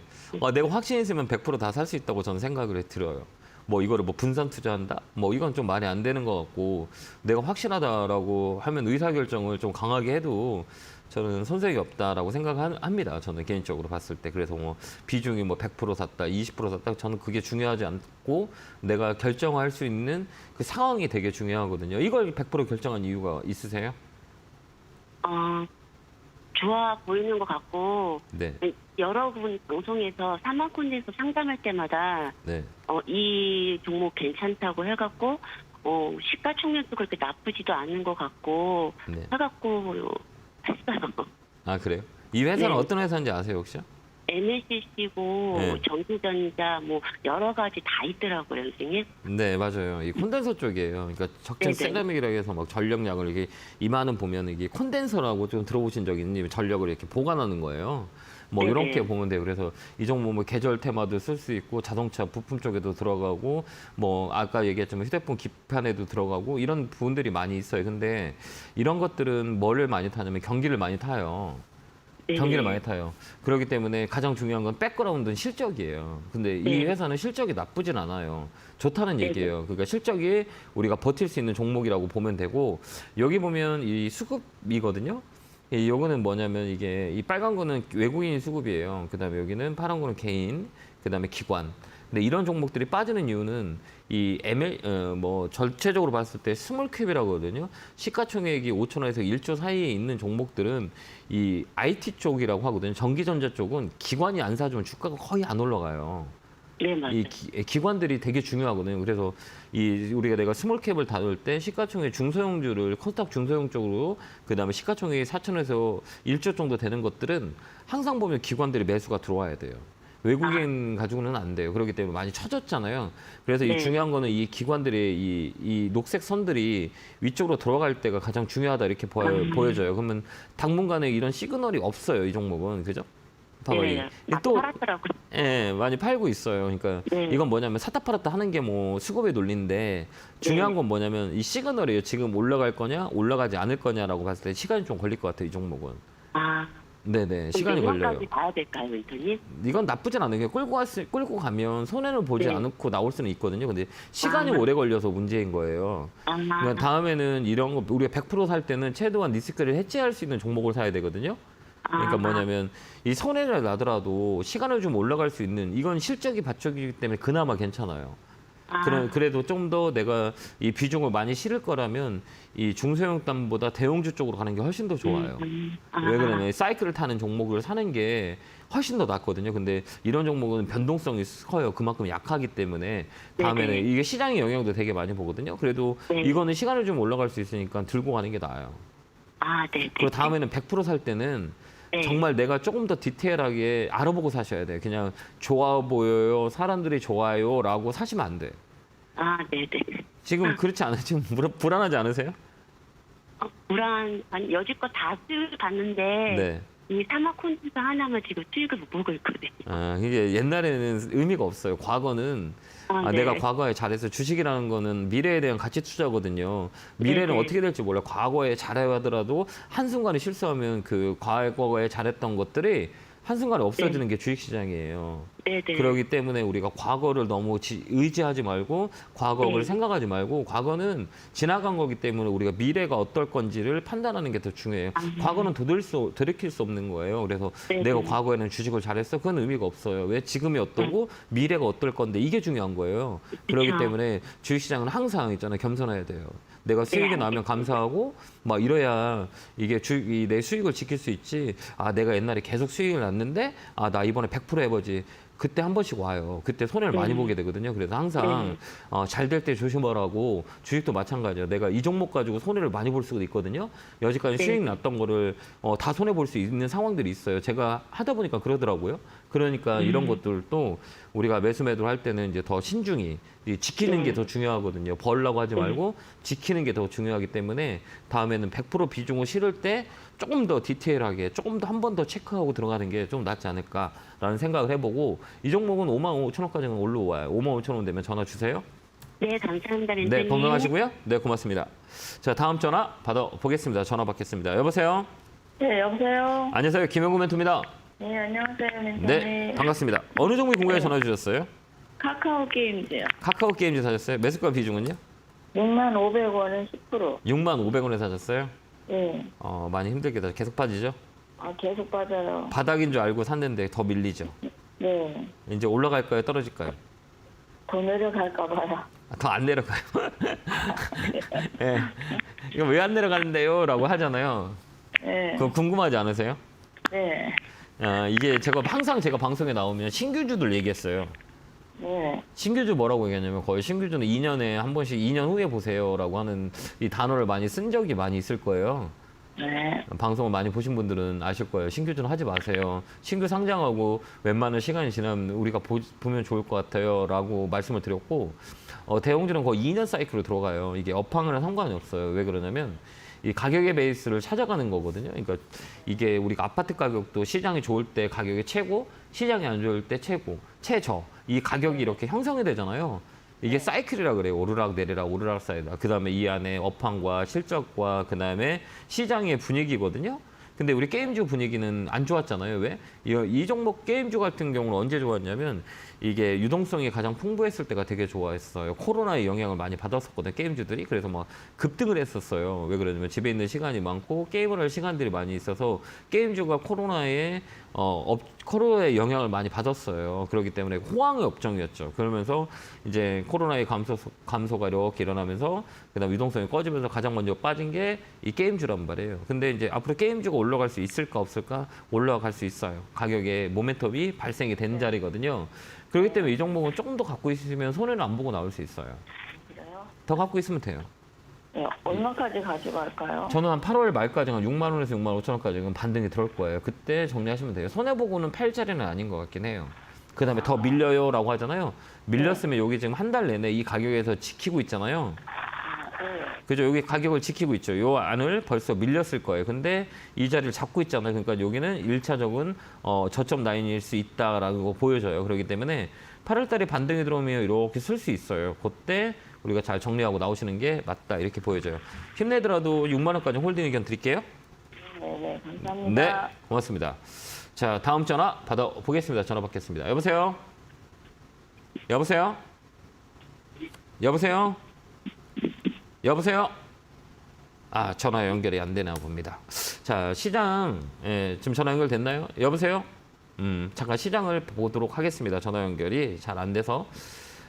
내가 확신 있으면 100% 다 살 수 있다고 저는 생각을 들어요. 뭐 이거를 뭐 분산 투자한다? 뭐 이건 좀 말이 안 되는 것 같고 내가 확신하다라고 하면 의사결정을 좀 강하게 해도 저는 손색이 없다라고 생각합니다. 저는 개인적으로 봤을 때. 그래서 뭐 비중이 뭐 100% 샀다, 20% 샀다 저는 그게 중요하지 않고 내가 결정할 수 있는 그 상황이 되게 중요하거든요. 이걸 100% 결정한 이유가 있으세요? 좋아 보이는 것 같고 네. 여러 분 방송에서 사마콘에서 상담할 때마다 네. 이 종목 괜찮다고 해갖고 시가총액도 그렇게 나쁘지도 않은 것 같고 네. 해갖고 했어요. 아, 그래요? 이 회사는 네. 어떤 회사인지 아세요, 혹시? MLCC고 네. 전기전자 뭐 여러 가지 다 있더라고요, 선생님. 네, 맞아요. 이 콘덴서 쪽이에요. 그러니까 적재 네네. 세라믹이라고 해서 막 전력량을 이게 이만은 보면 이게 콘덴서라고 좀 들어보신 적 있니? 전력을 이렇게 보관하는 거예요. 뭐 네네. 이렇게 보면 돼요. 그래서 이 종목 뭐 계절 테마도 쓸 수 있고 자동차 부품 쪽에도 들어가고 뭐 아까 얘기했지만 휴대폰 기판에도 들어가고 이런 부분들이 많이 있어요. 근데 이런 것들은 뭐를 많이 타냐면 경기를 많이 타요. 네네. 경기를 많이 타요. 그렇기 때문에 가장 중요한 건 백그라운드는 실적이에요. 근데 이 네. 회사는 실적이 나쁘진 않아요. 좋다는 네네. 얘기예요. 그러니까 실적이 우리가 버틸 수 있는 종목이라고 보면 되고 여기 보면 이 수급이거든요. 요거는 뭐냐면 이게 이 빨간 거는 외국인 수급이에요. 그다음에 여기는 파란 거는 개인, 그다음에 기관. 근데 이런 종목들이 빠지는 이유는 이 뭐 전체적으로 봤을 때 스몰캡이라고 하거든요. 시가총액이 5천원에서 1조 사이에 있는 종목들은 이 IT 쪽이라고 하거든요. 전기전자 쪽은 기관이 안 사주면 주가가 거의 안 올라가요. 네, 맞아요. 이 기관들이 되게 중요하거든요. 그래서 우리가 내가 스몰캡을 다룰 때 시가총액 중소형주를 코스닥 중소형 쪽으로 그다음에 시가총액이 4천에서 1조 정도 되는 것들은 항상 보면 기관들이 매수가 들어와야 돼요. 외국인 가지고는 안 돼요. 그렇기 때문에 많이 처졌잖아요. 그래서 네. 이 중요한 거는 이 기관들의 이 녹색 선들이 위쪽으로 들어갈 때가 가장 중요하다 이렇게 보여져요. 그러면 당분간에 이런 시그널이 없어요. 이 종목은. 그죠? 봐봐요. 네, 또 팔았더라고요. 예, 많이 팔고 있어요. 그러니까 네. 이건 뭐냐면 샀다 팔았다 하는 게 뭐 수급의 논리인데 중요한 건 뭐냐면 이 시그널이에요. 지금 올라갈 거냐, 올라가지 않을 거냐라고 봤을 때 시간이 좀 걸릴 것 같아요. 이 종목은. 네네, 시간이 걸려요. 내년까지 봐야 될까요, 멘토님? 이건 나쁘진 않아요. 그냥 끌고 가면 손해는 보지 네. 않고 나올 수는 있거든요. 근데 시간이 아. 오래 걸려서 문제인 거예요. 그러니까 다음에는 이런 거 우리가 100% 살 때는 최대한 리스크를 해지할 수 있는 종목을 사야 되거든요. 그러니까 뭐냐면 이 손해를 나더라도 시간을 좀 올라갈 수 있는 이건 실적이 바짝이기 때문에 그나마 괜찮아요. 그래도 좀 더 내가 이 비중을 많이 실을 거라면 이 중소형담보다 대형주 쪽으로 가는 게 훨씬 더 좋아요. 왜 그러냐면 사이클을 타는 종목을 사는 게 훨씬 더 낫거든요. 근데 이런 종목은 변동성이 커요. 그만큼 약하기 때문에 다음에는 네네. 이게 시장의 영향도 되게 많이 보거든요. 그래도 네. 이거는 시간을 좀 올라갈 수 있으니까 들고 가는 게 나아요. 네. 그리고 다음에는 100%살 때는 네. 정말 내가 조금 더 디테일하게 알아보고 사셔야 돼요. 그냥 좋아 보여요, 사람들이 좋아요라고 사시면 안 돼요. 네네. 지금 그렇지 않아요? 지금 불안하지 않으세요? 아니, 여지껏 다 수익을 봤는데, 네. 이 사마콘에서 하나만 지금 수익을 못 보고 있거든요. 이게 옛날에는 의미가 없어요. 과거는 네. 내가 과거에 잘해서 주식이라는 거는 미래에 대한 가치 투자거든요. 미래는 네네. 어떻게 될지 몰라요. 과거에 잘해하더라도 한순간에 실수하면 그 과거에 잘했던 것들이 한순간에 없어지는 게 주식시장이에요. 네네. 그렇기 때문에 우리가 과거를 너무 의지하지 말고 과거를 네. 생각하지 말고 과거는 지나간 거기 때문에 우리가 미래가 어떨 건지를 판단하는 게 더 중요해요. 과거는 되돌릴 수 없는 거예요. 그래서 네네. 내가 과거에는 주식을 잘했어. 그건 의미가 없어요. 왜 지금이 어떠고 미래가 어떨 건데 이게 중요한 거예요. 그렇기 그쵸. 때문에 주식시장은 항상 있잖아요. 겸손해야 돼요. 내가 수익이 나면 감사하고 막 이래야 이게 내 수익을 지킬 수 있지. 내가 옛날에 계속 수익을 났는데 나 이번에 100% 해보지. 그때 한 번씩 와요. 그때 손해를 많이 보게 되거든요. 그래서 항상 잘 될 때 조심하라고 주식도 마찬가지예요. 내가 이 종목 가지고 손해를 많이 볼 수가 있거든요. 여지까지 네. 수익 났던 거를 다 손해 볼 수 있는 상황들이 있어요. 제가 하다 보니까 그러더라고요. 그러니까 이런 것들도 우리가 매수 매도를 할 때는 이제 더 신중히 이 지키는 게 더 중요하거든요. 벌라고 하지 말고 지키는 게 더 중요하기 때문에 다음에는 100% 비중을 실을 때 조금 더 디테일하게 조금 더 한 번 더 체크하고 들어가는 게 좀 낫지 않을까라는 생각을 해보고 이 종목은 55,000원까지는 올라와요. 55,000원 되면 전화 주세요. 네, 감사합니다. 네, 멘토님. 건강하시고요. 네, 고맙습니다. 자, 다음 전화 받아보겠습니다. 전화 받겠습니다. 여보세요? 네, 여보세요. 안녕하세요. 김영구 멘토입니다. 네, 안녕하세요, 멘토님. 네, 반갑습니다. 어느 종목이 궁금해 전화 주셨어요? 카카오 게임즈요. 카카오 게임즈 사셨어요? 매수가 비중은요? 65,500원은 10%. 65,500원에 사셨어요? 네. 많이 힘들게 계속 빠지죠? 계속 빠져요. 바닥인 줄 알고 샀는데 더 밀리죠? 네. 이제 올라갈까요? 떨어질까요? 더 내려갈까 봐요. 더 안 내려가요. 네. 이거 왜 안 내려가는데요? 라고 하잖아요. 네. 그거 궁금하지 않으세요? 네. 이게 제가 항상 제가 방송에 나오면 신규주들 얘기했어요. 네. 신규주 뭐라고 얘기하냐면 거의 신규주는 2년에 한 번씩 2년 후에 보세요라고 하는 이 단어를 많이 쓴 적이 많이 있을 거예요. 네. 방송을 많이 보신 분들은 아실 거예요. 신규주는 하지 마세요. 신규 상장하고 웬만한 시간이 지나면 우리가 보면 좋을 것 같아요. 라고 말씀을 드렸고 대형주는 거의 2년 사이클로 들어가요. 이게 업황이랑 상관이 없어요. 왜 그러냐면 이 가격의 베이스를 찾아가는 거거든요. 그러니까 이게 우리가 아파트 가격도 시장이 좋을 때 가격이 최고, 시장이 안 좋을 때 최저. 이 가격이 이렇게 형성이 되잖아요. 이게 사이클이라 그래요. 오르락 내리락 오르락 사이다. 그다음에 이 안에 업황과 실적과 그다음에 시장의 분위기거든요. 근데 우리 게임주 분위기는 안 좋았잖아요. 왜? 이 종목 게임주 같은 경우는 언제 좋았냐면 이게 유동성이 가장 풍부했을 때가 되게 좋아했어요. 코로나의 영향을 많이 받았었거든요. 게임주들이. 그래서 막 급등을 했었어요. 왜 그러냐면 집에 있는 시간이 많고 게임을 할 시간들이 많이 있어서 게임주가 코로나의 영향을 많이 받았어요. 그렇기 때문에 호황의 업종이었죠. 그러면서 이제 코로나의 감소가 이렇게 일어나면서 그다음 유동성이 꺼지면서 가장 먼저 빠진 게 이 게임주란 말이에요. 근데 이제 앞으로 게임주가 올라갈 수 있을까 없을까? 올라갈 수 있어요. 가격의 모멘텀이 발생이 된 자리거든요. 그렇기 때문에 이 종목은 조금 더 갖고 있으면 손해는 안 보고 나올 수 있어요. 그래요? 더 갖고 있으면 돼요. 네, 얼마까지 가져갈까요? 저는 한 8월 말까지 한 6만 원에서 6만 5천 원까지 반등이 들어올 거예요. 그때 정리하시면 돼요. 손해보고는 팔 자리는 아닌 것 같긴 해요. 그 다음에 더 밀려요라고 하잖아요. 밀렸으면 여기 지금 한 달 내내 이 가격에서 지키고 있잖아요. 네. 그죠? 여기 가격을 지키고 있죠. 요 안을 벌써 밀렸을 거예요. 근데 이 자리를 잡고 있잖아요. 그러니까 여기는 1차적인 저점 라인일 수 있다라고 보여져요. 그렇기 때문에 8월 달에 반등이 들어오면 이렇게 쓸 수 있어요. 그때 우리가 잘 정리하고 나오시는 게 맞다. 이렇게 보여져요. 힘내더라도 6만 원까지 홀딩 의견 드릴게요. 네, 감사합니다. 네, 고맙습니다. 자, 다음 전화 받아보겠습니다. 전화 받겠습니다. 여보세요? 여보세요? 여보세요? 여보세요? 전화 연결이 안 되나 봅니다. 자, 시장, 지금 전화 연결됐나요? 여보세요? 잠깐 시장을 보도록 하겠습니다. 전화 연결이 잘 안 돼서.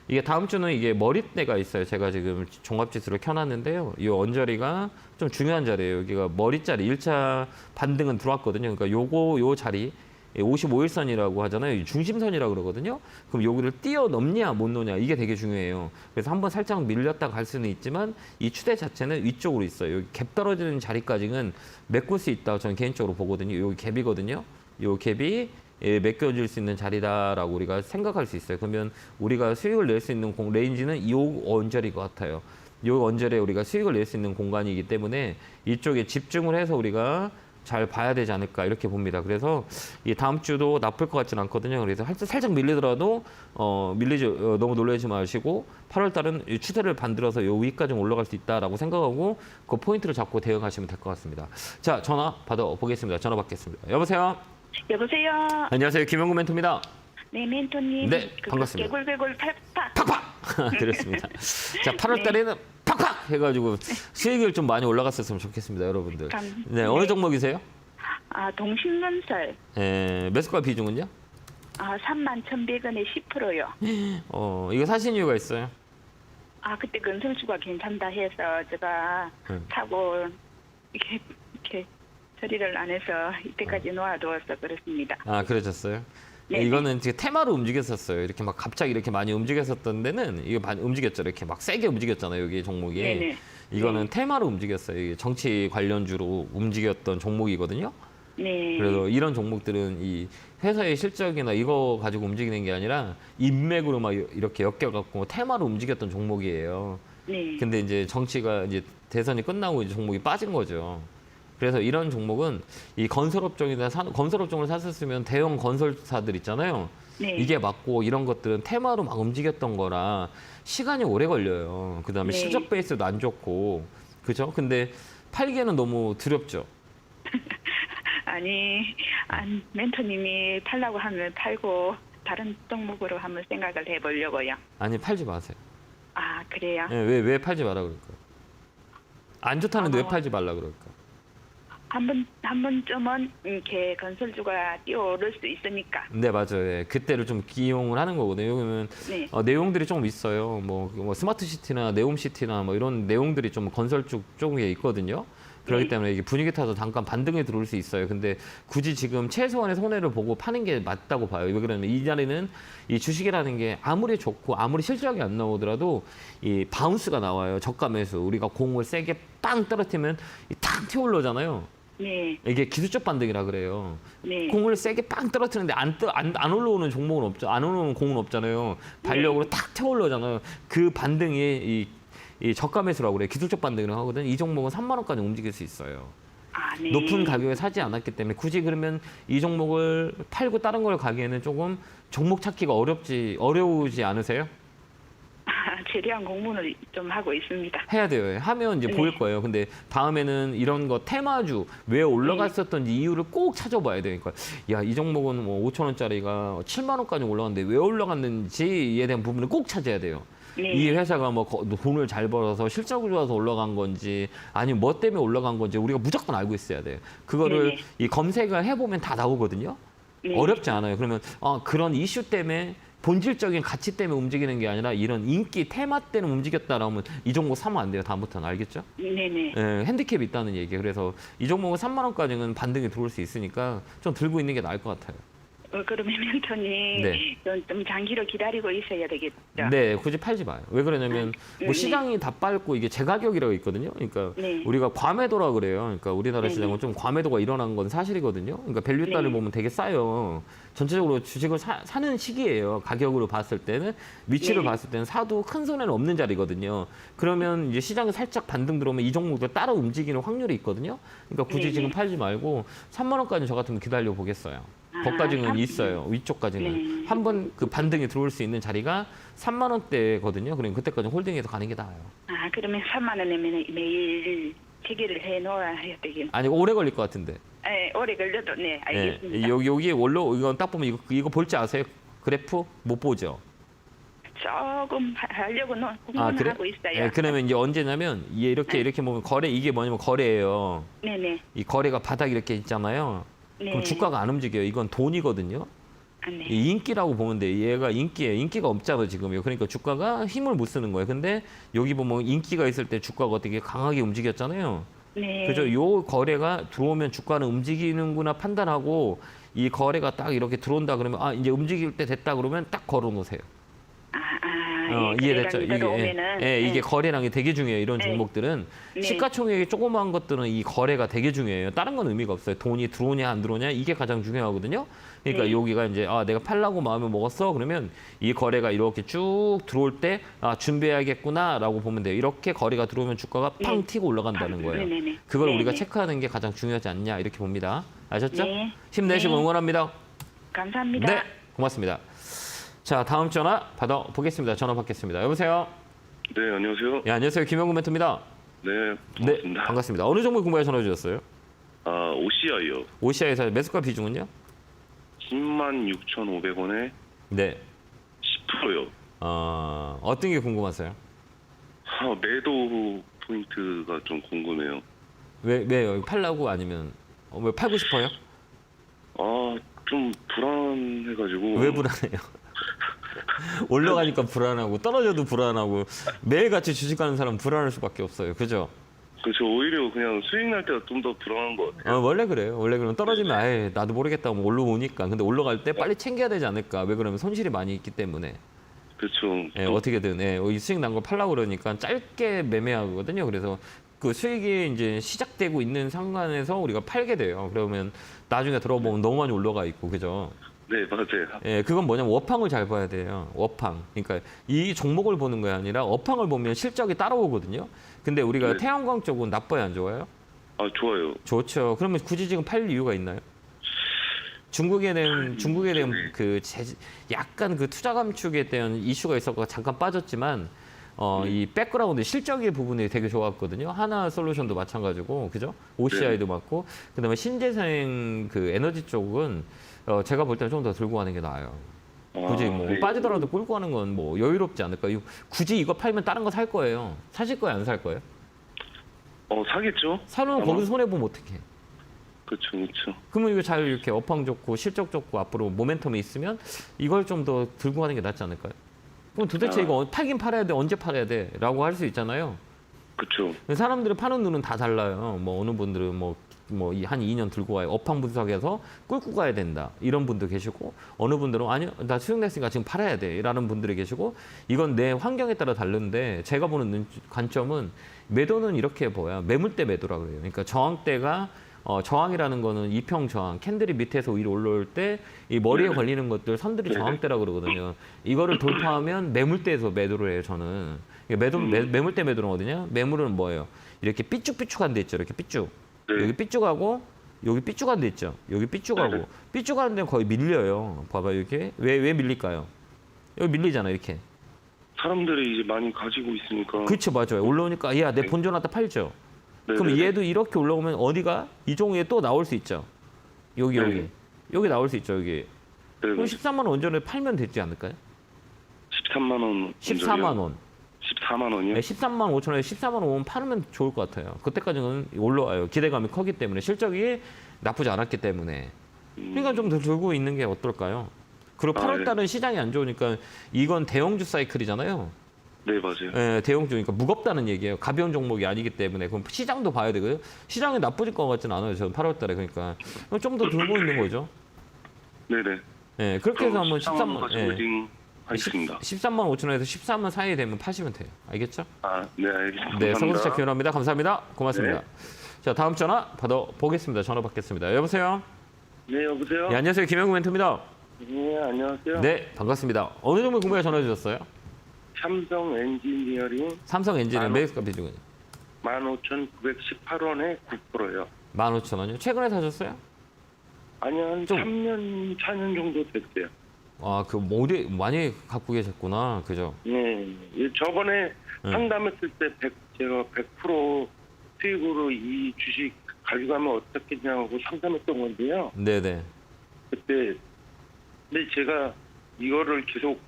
이게 다음 주는 이게 머릿대가 있어요. 제가 지금 종합지수를 켜놨는데요. 이 언저리가 좀 중요한 자리예요. 여기가 머리자리 1차 반등은 들어왔거든요. 그러니까 요 자리 55일선이라고 하잖아요. 이 중심선이라고 그러거든요. 그럼 여기를 뛰어넘냐 못 놓냐 이게 되게 중요해요. 그래서 한번 살짝 밀렸다 갈 수는 있지만 이 추세 자체는 위쪽으로 있어요. 여기 갭 떨어지는 자리까지는 메꿀 수 있다고 저는 개인적으로 보거든요. 여기 갭이거든요. 이 갭이 맡겨질 수 있는 자리다라고 우리가 생각할 수 있어요. 그러면 우리가 수익을 낼 수 있는 레인지는 이 언저리 것 같아요. 이 언저리에 우리가 수익을 낼 수 있는 공간이기 때문에 이쪽에 집중을 해서 우리가 잘 봐야 되지 않을까 이렇게 봅니다. 그래서 이 다음 주도 나쁠 것 같지는 않거든요. 그래서 살짝 밀리더라도 너무 놀라지 마시고 8월 달은 이 추세를 반들어서 요 위까지 올라갈 수 있다라고 생각하고 그 포인트를 잡고 대응하시면 될 것 같습니다. 자, 전화 받아보겠습니다. 전화 받겠습니다. 여보세요? 여보세요. 안녕하세요. 김영구 멘토입니다. 네, 멘토님. 네, 반갑습니다. 개굴개굴 팍팍. 팍팍! 그렇습니다. 자, 8월 달에는 팍팍! 해가지고 수익을 좀 많이 올라갔었으면 좋겠습니다, 여러분들. 네, 어느 종목이세요? 동신건설. 매수가 비중은요? 31,100원에 10%요. 이거 사신 이유가 있어요? 그때 건설주가 괜찮다 해서 제가 사고 이렇게 처리를 안 해서 이때까지 놓아두어서 그렇습니다. 그러셨어요? 네. 이거는 되게 테마로 움직였었어요. 이렇게 막 갑자기 이렇게 많이 움직였었던 데는 이거 많이 움직였죠. 이렇게 막 세게 움직였잖아요. 여기 종목이. 네네. 이거는 테마로 움직였어요. 이게 정치 관련주로 움직였던 종목이거든요. 네. 그래서 이런 종목들은 이 회사의 실적이나 이거 가지고 움직이는 게 아니라 인맥으로 막 이렇게 엮여갖고 테마로 움직였던 종목이에요. 네. 근데 이제 정치가 이제 대선이 끝나고 이제 종목이 빠진 거죠. 그래서 이런 종목은 이 건설업종이나 건설업종을 샀었으면 대형 건설사들 있잖아요. 네. 이게 맞고 이런 것들은 테마로 막 움직였던 거라 시간이 오래 걸려요. 그다음에 네. 실적 베이스도 안 좋고 그죠? 근데 팔기에는 너무 두렵죠. 아니, 멘토님이 팔라고 하면 팔고 다른 종목으로 한번 생각을 해보려고요. 아니 팔지 마세요. 아, 그래요? 예, 왜 팔지 마라 그럴까요? 안 좋다는데 왜 팔지 말라 그럴까? 한 번쯤은 이렇게 건설주가 뛰어오를 수 있으니까. 네 맞아요. 예, 그때를 좀 기용을 하는 거거든요. 그러면 네. 내용들이 좀 있어요. 뭐 스마트시티나 네옴시티나 뭐 이런 내용들이 좀 건설 쪽에 있거든요. 그렇기 네. 때문에 이게 분위기 타서 잠깐 반등에 들어올 수 있어요. 근데 굳이 지금 최소한의 손해를 보고 파는 게 맞다고 봐요. 왜 그러냐면 이 자리는 이 주식이라는 게 아무리 좋고 아무리 실적이 안 나오더라도 이 바운스가 나와요. 저가 매수. 우리가 공을 세게 빵 떨어뜨리면 탁 튀어올라오잖아요. 네. 이게 기술적 반등이라 그래요. 네. 공을 세게 빵 떨어뜨리는데 안 올라오는 종목은 없죠. 안 올라오는 공은 없잖아요. 반력으로 탁 튀어올라오잖아요. 그 반등이 이 저가 매수라고 그래요. 기술적 반등이라고 하거든요. 이 종목은 3만 원까지 움직일 수 있어요. 아, 네. 높은 가격에 사지 않았기 때문에 굳이 그러면 이 종목을 팔고 다른 걸 가기에는 조금 종목 찾기가 어려우지 않으세요? 재료한 공부를 좀 하고 있습니다. 해야 돼요. 하면 이제 네. 보일 거예요. 근데 다음에는 이런 거 테마주 왜 올라갔었던지 이유를 꼭 찾아봐야 되니까 야, 이 종목은 뭐 5천 원짜리가 7만 원까지 올라갔는데 왜 올라갔는지에 대한 부분을 꼭 찾아야 돼요. 네. 이 회사가 뭐 돈을 잘 벌어서 실적이 좋아서 올라간 건지 아니면 뭐 때문에 올라간 건지 우리가 무조건 알고 있어야 돼요. 그거를 네네. 이 검색을 해보면 다 나오거든요. 네. 어렵지 않아요. 그러면 그런 이슈 때문에 본질적인 가치 때문에 움직이는 게 아니라 이런 인기 테마 때문에 움직였다라면 이 종목 사면 안 돼요. 다음부터는 알겠죠? 네네. 예, 핸디캡이 있다는 얘기예요. 그래서 이 종목은 3만 원까지는 반등이 들어올 수 있으니까 좀 들고 있는 게 나을 것 같아요. 그러면 멘토님 네. 좀 장기로 기다리고 있어야 되겠죠. 네, 굳이 팔지 마요. 왜 그러냐면 네. 뭐 시장이 다 빨고 이게 제가격이라고 있거든요. 그러니까 네. 우리가 과매도라 그래요. 그러니까 우리나라 네, 시장은 좀 과매도가 일어난 건 사실이거든요. 그러니까 밸류가를 네. 보면 되게 싸요. 전체적으로 주식을 사는 시기예요. 가격으로 봤을 때는 위치를 네. 봤을 때는 사도 큰 손해는 없는 자리거든요. 그러면 이제 시장에 살짝 반등 들어오면 이 종목도 따라 움직이는 확률이 있거든요. 그러니까 굳이 네, 지금 네. 팔지 말고 3만 원까지 저 같으면 기다려 보겠어요. 거기까지는 있어요. 위쪽까지는. 네. 한번 그 반등이 들어올 수 있는 자리가 3만 원대거든요. 그러면 그때까지 홀딩해서 가는 게 나아요. 아, 그러면 3만 원에 매일 체계를 해 놓아야 되겠. 아니 오래 걸릴 것 같은데. 네, 오래 걸려도 네, 예, 알겠습니다. 여기 원로 이건 딱 보면 이거 볼지 아세요? 그래프 못 보죠. 조금 하려고 공부는 하고 있어요. 예, 그러면 이제 언제냐면 이렇게 보면 거래 이게 뭐냐면 거래예요. 네네. 이 거래가 바닥 이렇게 있잖아요. 네. 그럼 주가가 안 움직여요. 이건 돈이거든요. 아, 네. 이 인기라고 보면 돼. 얘가 인기예요. 인기가 없잖아 지금요. 그러니까 주가가 힘을 못 쓰는 거예요. 근데 여기 보면 인기가 있을 때 주가가 되게 강하게 움직였잖아요. 네. 그죠? 요 거래가 들어오면 주가는 움직이는구나 판단하고 이 거래가 딱 이렇게 들어온다 그러면 이제 움직일 때 됐다 그러면 딱 걸어 놓으세요. 이해됐죠? 이게 거래량이 되게 중요해요. 이런 네. 종목들은 네. 시가총액이 조그마한 것들은 이 거래가 되게 중요해요. 다른 건 의미가 없어요. 돈이 들어오냐 안 들어오냐 이게 가장 중요하거든요. 그러니까 네. 여기가 이제 내가 팔라고 마음을 먹었어. 그러면 이 거래가 이렇게 쭉 들어올 때 준비해야겠구나라고 보면 돼요. 이렇게 거래가 들어오면 주가가 팡 네. 튀고 올라간다는 거예요. 네네네. 그걸 네네. 우리가 체크하는 게 가장 중요하지 않냐 이렇게 봅니다. 아셨죠? 네. 힘내시고 네. 응원합니다. 감사합니다. 네, 고맙습니다. 자, 다음 전화 받아보겠습니다. 전화 받겠습니다. 여보세요? 네, 안녕하세요. 예, 안녕하세요. 김영구 멘토입니다. 네, 네, 반갑습니다. 반갑습니다. 어느 종목 궁금해 전화 주셨어요? OCI요. 오시아에서 매수가 비중은요? 106,500원에 네. 10%요. 어떤 게 궁금하세요? 매도 포인트가 좀 궁금해요. 왜요? 팔라고 아니면 왜 팔고 싶어요? 좀 불안해가지고. 왜 불안해요? 올라가니까 불안하고 떨어져도 불안하고 매일같이 주식 가는 사람 불안할 수밖에 없어요. 그죠? 그렇죠. 오히려 그냥 수익 날 때가 좀 더 불안한 것 같아요. 원래 그래요. 원래 그러면 떨어지면 아예 나도 모르겠다 하면 올라오니까. 근데 올라갈 때 빨리 챙겨야 되지 않을까? 왜 그러면 손실이 많이 있기 때문에. 그렇죠. 예, 어떻게든 이 수익 난 거 팔라고 그러니까 짧게 매매하거든요. 그래서 그 수익이 이제 시작되고 있는 상관에서 우리가 팔게 돼요. 그러면 나중에 들어보면 너무 많이 올라가 있고, 그죠? 네, 맞아요. 예, 그건 뭐냐면 업황을 잘 봐야 돼요. 업황. 그러니까 이 종목을 보는 게 아니라 업황을 보면 실적이 따라오거든요. 근데 우리가 네. 태양광 쪽은 나빠요, 안 좋아요? 아, 좋아요. 좋죠. 그러면 굳이 지금 팔 이유가 있나요? 중국에 대한 네. 약간 그 투자 감축에 대한 이슈가 있었고 잠깐 빠졌지만 이 백그라운드 실적의 부분이 되게 좋았거든요. 하나 솔루션도 마찬가지고, 그죠? OCI도 맞고, 그다음에 신재생 그 에너지 쪽은 제가 볼 때는 좀 더 들고 가는 게 나아요. 굳이 뭐 네. 빠지더라도 끌고 가는 건 뭐 여유롭지 않을까? 굳이 이거 팔면 다른 거 살 거예요. 사실 거예요, 안 살 거예요? 사겠죠? 사면 아마. 거기서 손해 보면 어떡해? 그렇죠. 그러면 이거 잘 이렇게 업황 좋고 실적 좋고 앞으로 모멘텀이 있으면 이걸 좀 더 들고 가는 게 낫지 않을까요? 그럼 도대체 이거 팔긴 팔아야 돼, 언제 팔아야 돼? 라고 할 수 있잖아요. 그렇죠. 사람들이 파는 눈은 다 달라요. 뭐 어느 분들은 뭐 한 2년 들고 와요. 업황 분석해서 끌고 가야 된다. 이런 분도 계시고, 어느 분들은 아니요, 나 수익 냈으니까 지금 팔아야 돼. 라는 분들이 계시고, 이건 내 환경에 따라 다른데 제가 보는 관점은 매도는 이렇게 보여요. 매물대 매도라고 그래요. 그러니까 저항대가 저항이라는 거는 이평 저항, 캔들이 밑에서 위로 올라올 때 이 머리에 네네. 걸리는 것들 선들이 네네. 저항대라고 그러거든요. 이거를 돌파하면 매물대에서 매도를 해요, 저는. 매물대 매도는 어디냐? 매물은 뭐예요? 이렇게 삐쭉삐쭉한 데 있죠. 이렇게 삐쭉. 네. 여기 삐쭉하고 여기 삐쭉한 데 있죠. 여기 삐쭉하고 네네. 삐쭉한 데는 거의 밀려요. 봐봐요, 이렇게. 왜 밀릴까요? 여기 밀리잖아, 이렇게. 사람들이 이제 많이 가지고 있으니까. 그렇죠, 맞아요. 올라오니까 야, 내 본전 왔다 팔죠. 네네. 그럼 얘도 이렇게 올라오면 어디가? 이 종류에 또 나올 수 있죠. 여기 네. 여기 나올 수 있죠, 여기. 네, 그럼 13만 원 원전을 팔면 되지 않을까요? 13만 원. 14만 원. 14만 원이요? 네, 13만 5천 원에 14만 원 팔면 좋을 것 같아요. 그때까지는 올라와요. 기대감이 크기 때문에 실적이 나쁘지 않았기 때문에. 그러니까 좀 더 들고 있는 게 어떨까요? 그리고 8월 네. 달은 시장이 안 좋으니까 이건 대형주 사이클이잖아요. 네, 맞아요. 예, 대형주니까 무겁다는 얘기예요. 가벼운 종목이 아니기 때문에. 그럼 시장도 봐야 되고요. 시장이 나빠질 것 같지는 않아요. 저는 8월 달에. 그러니까 좀 더 들고 있는 거죠. 네네. 예, 그렇게 해서 한번 13만 13만, 원까지 홀딩 하겠습니다. 13만 5천 원에서 14만 사이 되면 파시면 돼요. 알겠죠? 네, 알겠습니다. 네, 감사합니다. 서울시청 기원합니다. 감사합니다. 고맙습니다. 네. 자, 다음 전화 받아보겠습니다. 전화 받겠습니다. 여보세요? 네, 여보세요? 네, 안녕하세요. 김영구 멘토입니다. 네, 안녕하세요. 네, 반갑습니다. 어느 종목 궁금해 전화 주셨어요? 삼성 엔지니어링 삼성 엔진의 매수가 비중은 15,918원에 9%요. 15,000원이요. 최근에 사셨어요? 아니요, 한 좀- 3년, 4년 정도 됐어요. 아, 그 오래 많이 갖고 계셨구나. 그죠? 네. 저번에 상담했을 때 제가 100% 수익으로 이 주식 가져가면 어떻겠냐고 상담했던 건데요. 네네. 그때 근데 제가 이거를 계속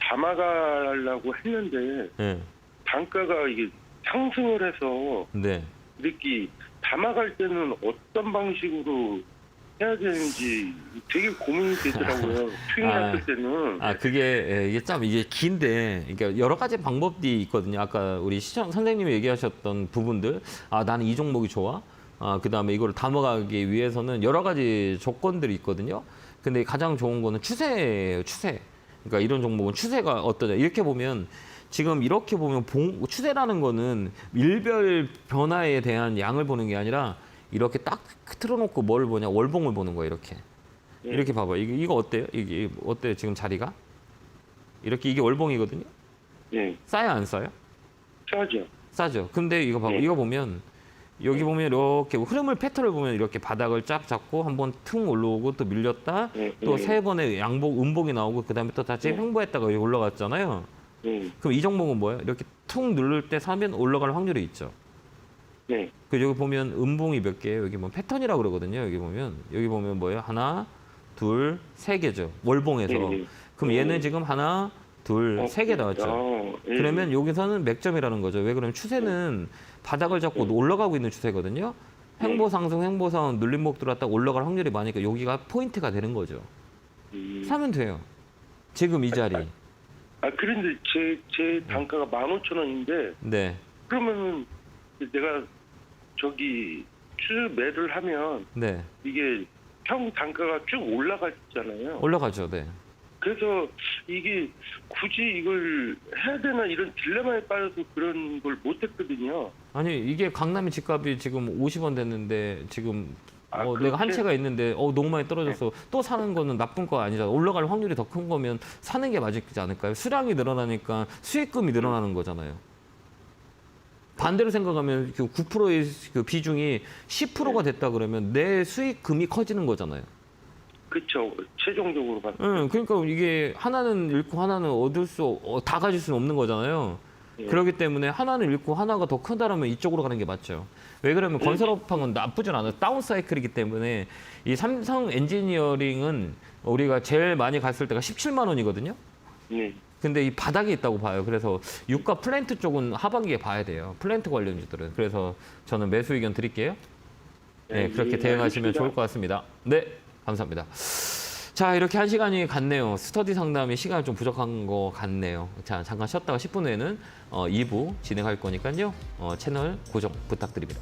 담아가려고 했는데 네. 단가가 이게 상승을 해서 네. 이렇게 담아갈 때는 어떤 방식으로 해야 되는지 되게 고민이 되더라고요. 수익 났을 때는. 아, 이게 긴데, 그러니까 여러 가지 방법이 있거든요. 아까 우리 시청 선생님이 얘기하셨던 부분들, 아, 나는 이 종목이 좋아. 아, 그 다음에 이거를 담아가기 위해서는 여러 가지 조건들이 있거든요. 근데 가장 좋은 거는 추세예요, 추세. 그러니까 이런 종목은 추세가 어떠냐. 이렇게 보면, 지금 이렇게 보면 추세라는 거는 일별 변화에 대한 양을 보는 게 아니라 이렇게 딱 틀어놓고 뭘 보냐, 월봉을 보는 거예요, 이렇게. 네. 이렇게 봐봐. 이거 어때요? 이게 어때요? 지금 자리가? 이게 월봉이거든요. 네, 싸요, 안 싸요? 싸죠. 싸죠. 근데 이거 봐봐. 네. 이거 보면 여기 보면 이렇게 흐름을 패턴을 보면 이렇게 바닥을 쫙 잡고 한번 퉁 올라오고 또 밀렸다. 네, 또 네. 세 번의 양복, 음봉이 나오고 그다음에 또 다시 네. 횡보했다가 여기 올라갔잖아요. 네, 그럼 이 종목은 뭐예요? 이렇게 퉁 누를 때 사면 올라갈 확률이 있죠. 네, 그 여기 보면 음봉이 몇 개예요? 여기 뭐 패턴이라고 그러거든요. 여기 보면 뭐예요? 하나, 둘, 세 개죠. 월봉에서. 네. 그럼 얘는 지금 하나, 둘, 세 개 나왔죠. 네. 그러면 여기서는 맥점이라는 거죠. 왜 그러면 추세는 바닥을 잡고 올라가고 있는 추세거든요. 횡보 상승, 횡보선 눌림목 들어왔다 올라갈 확률이 많으니까 여기가 포인트가 되는 거죠. 사면 돼요. 지금 이 자리. 그런데 제 단가가 15,000원인데 네, 그러면은 내가 매를 하면 네. 이게 평 단가가 쭉 올라갔잖아요. 올라가죠. 네. 그래서 이게 굳이 이걸 해야 되나 이런 딜레마에 빠져서 그런 걸 못했거든요. 아니 이게 강남의 집값이 지금 50원 됐는데 지금 아, 내가 한 그렇게? 채가 있는데 너무 많이 떨어져서 또 사는 거는 나쁜 거 아니잖아. 올라갈 확률이 더 큰 거면 사는 게 맞지 않을까요? 수량이 늘어나니까 수익금이 늘어나는 거잖아요. 반대로 생각하면 그 9%의 그 비중이 10%가 됐다 그러면 내 수익금이 커지는 거잖아요. 그렇죠. 최종적으로 봤을 때. 그러니까 이게 하나는 잃고 하나는 다 가질 수는 없는 거잖아요. 예. 그렇기 때문에 하나는 잃고 하나가 더 크다라면 이쪽으로 가는 게 맞죠. 왜 그러면 건설업황은 나쁘진 않아요. 다운 사이클이기 때문에 이 삼성 엔지니어링은 우리가 제일 많이 갔을 때가 17만 원이거든요. 네. 근데 이 바닥에 있다고 봐요. 그래서 유가 플랜트 쪽은 하반기에 봐야 돼요. 플랜트 관련주들은. 그래서 저는 매수 의견 드릴게요. 네, 그렇게 대응하시면 좋을 것 같습니다. 네, 감사합니다. 자, 이렇게 한 시간이 갔네요. 스터디 상담이 시간이 좀 부족한 것 같네요. 자, 잠깐 쉬었다가 10분 후에는 2부 진행할 거니까요. 채널 고정 부탁드립니다.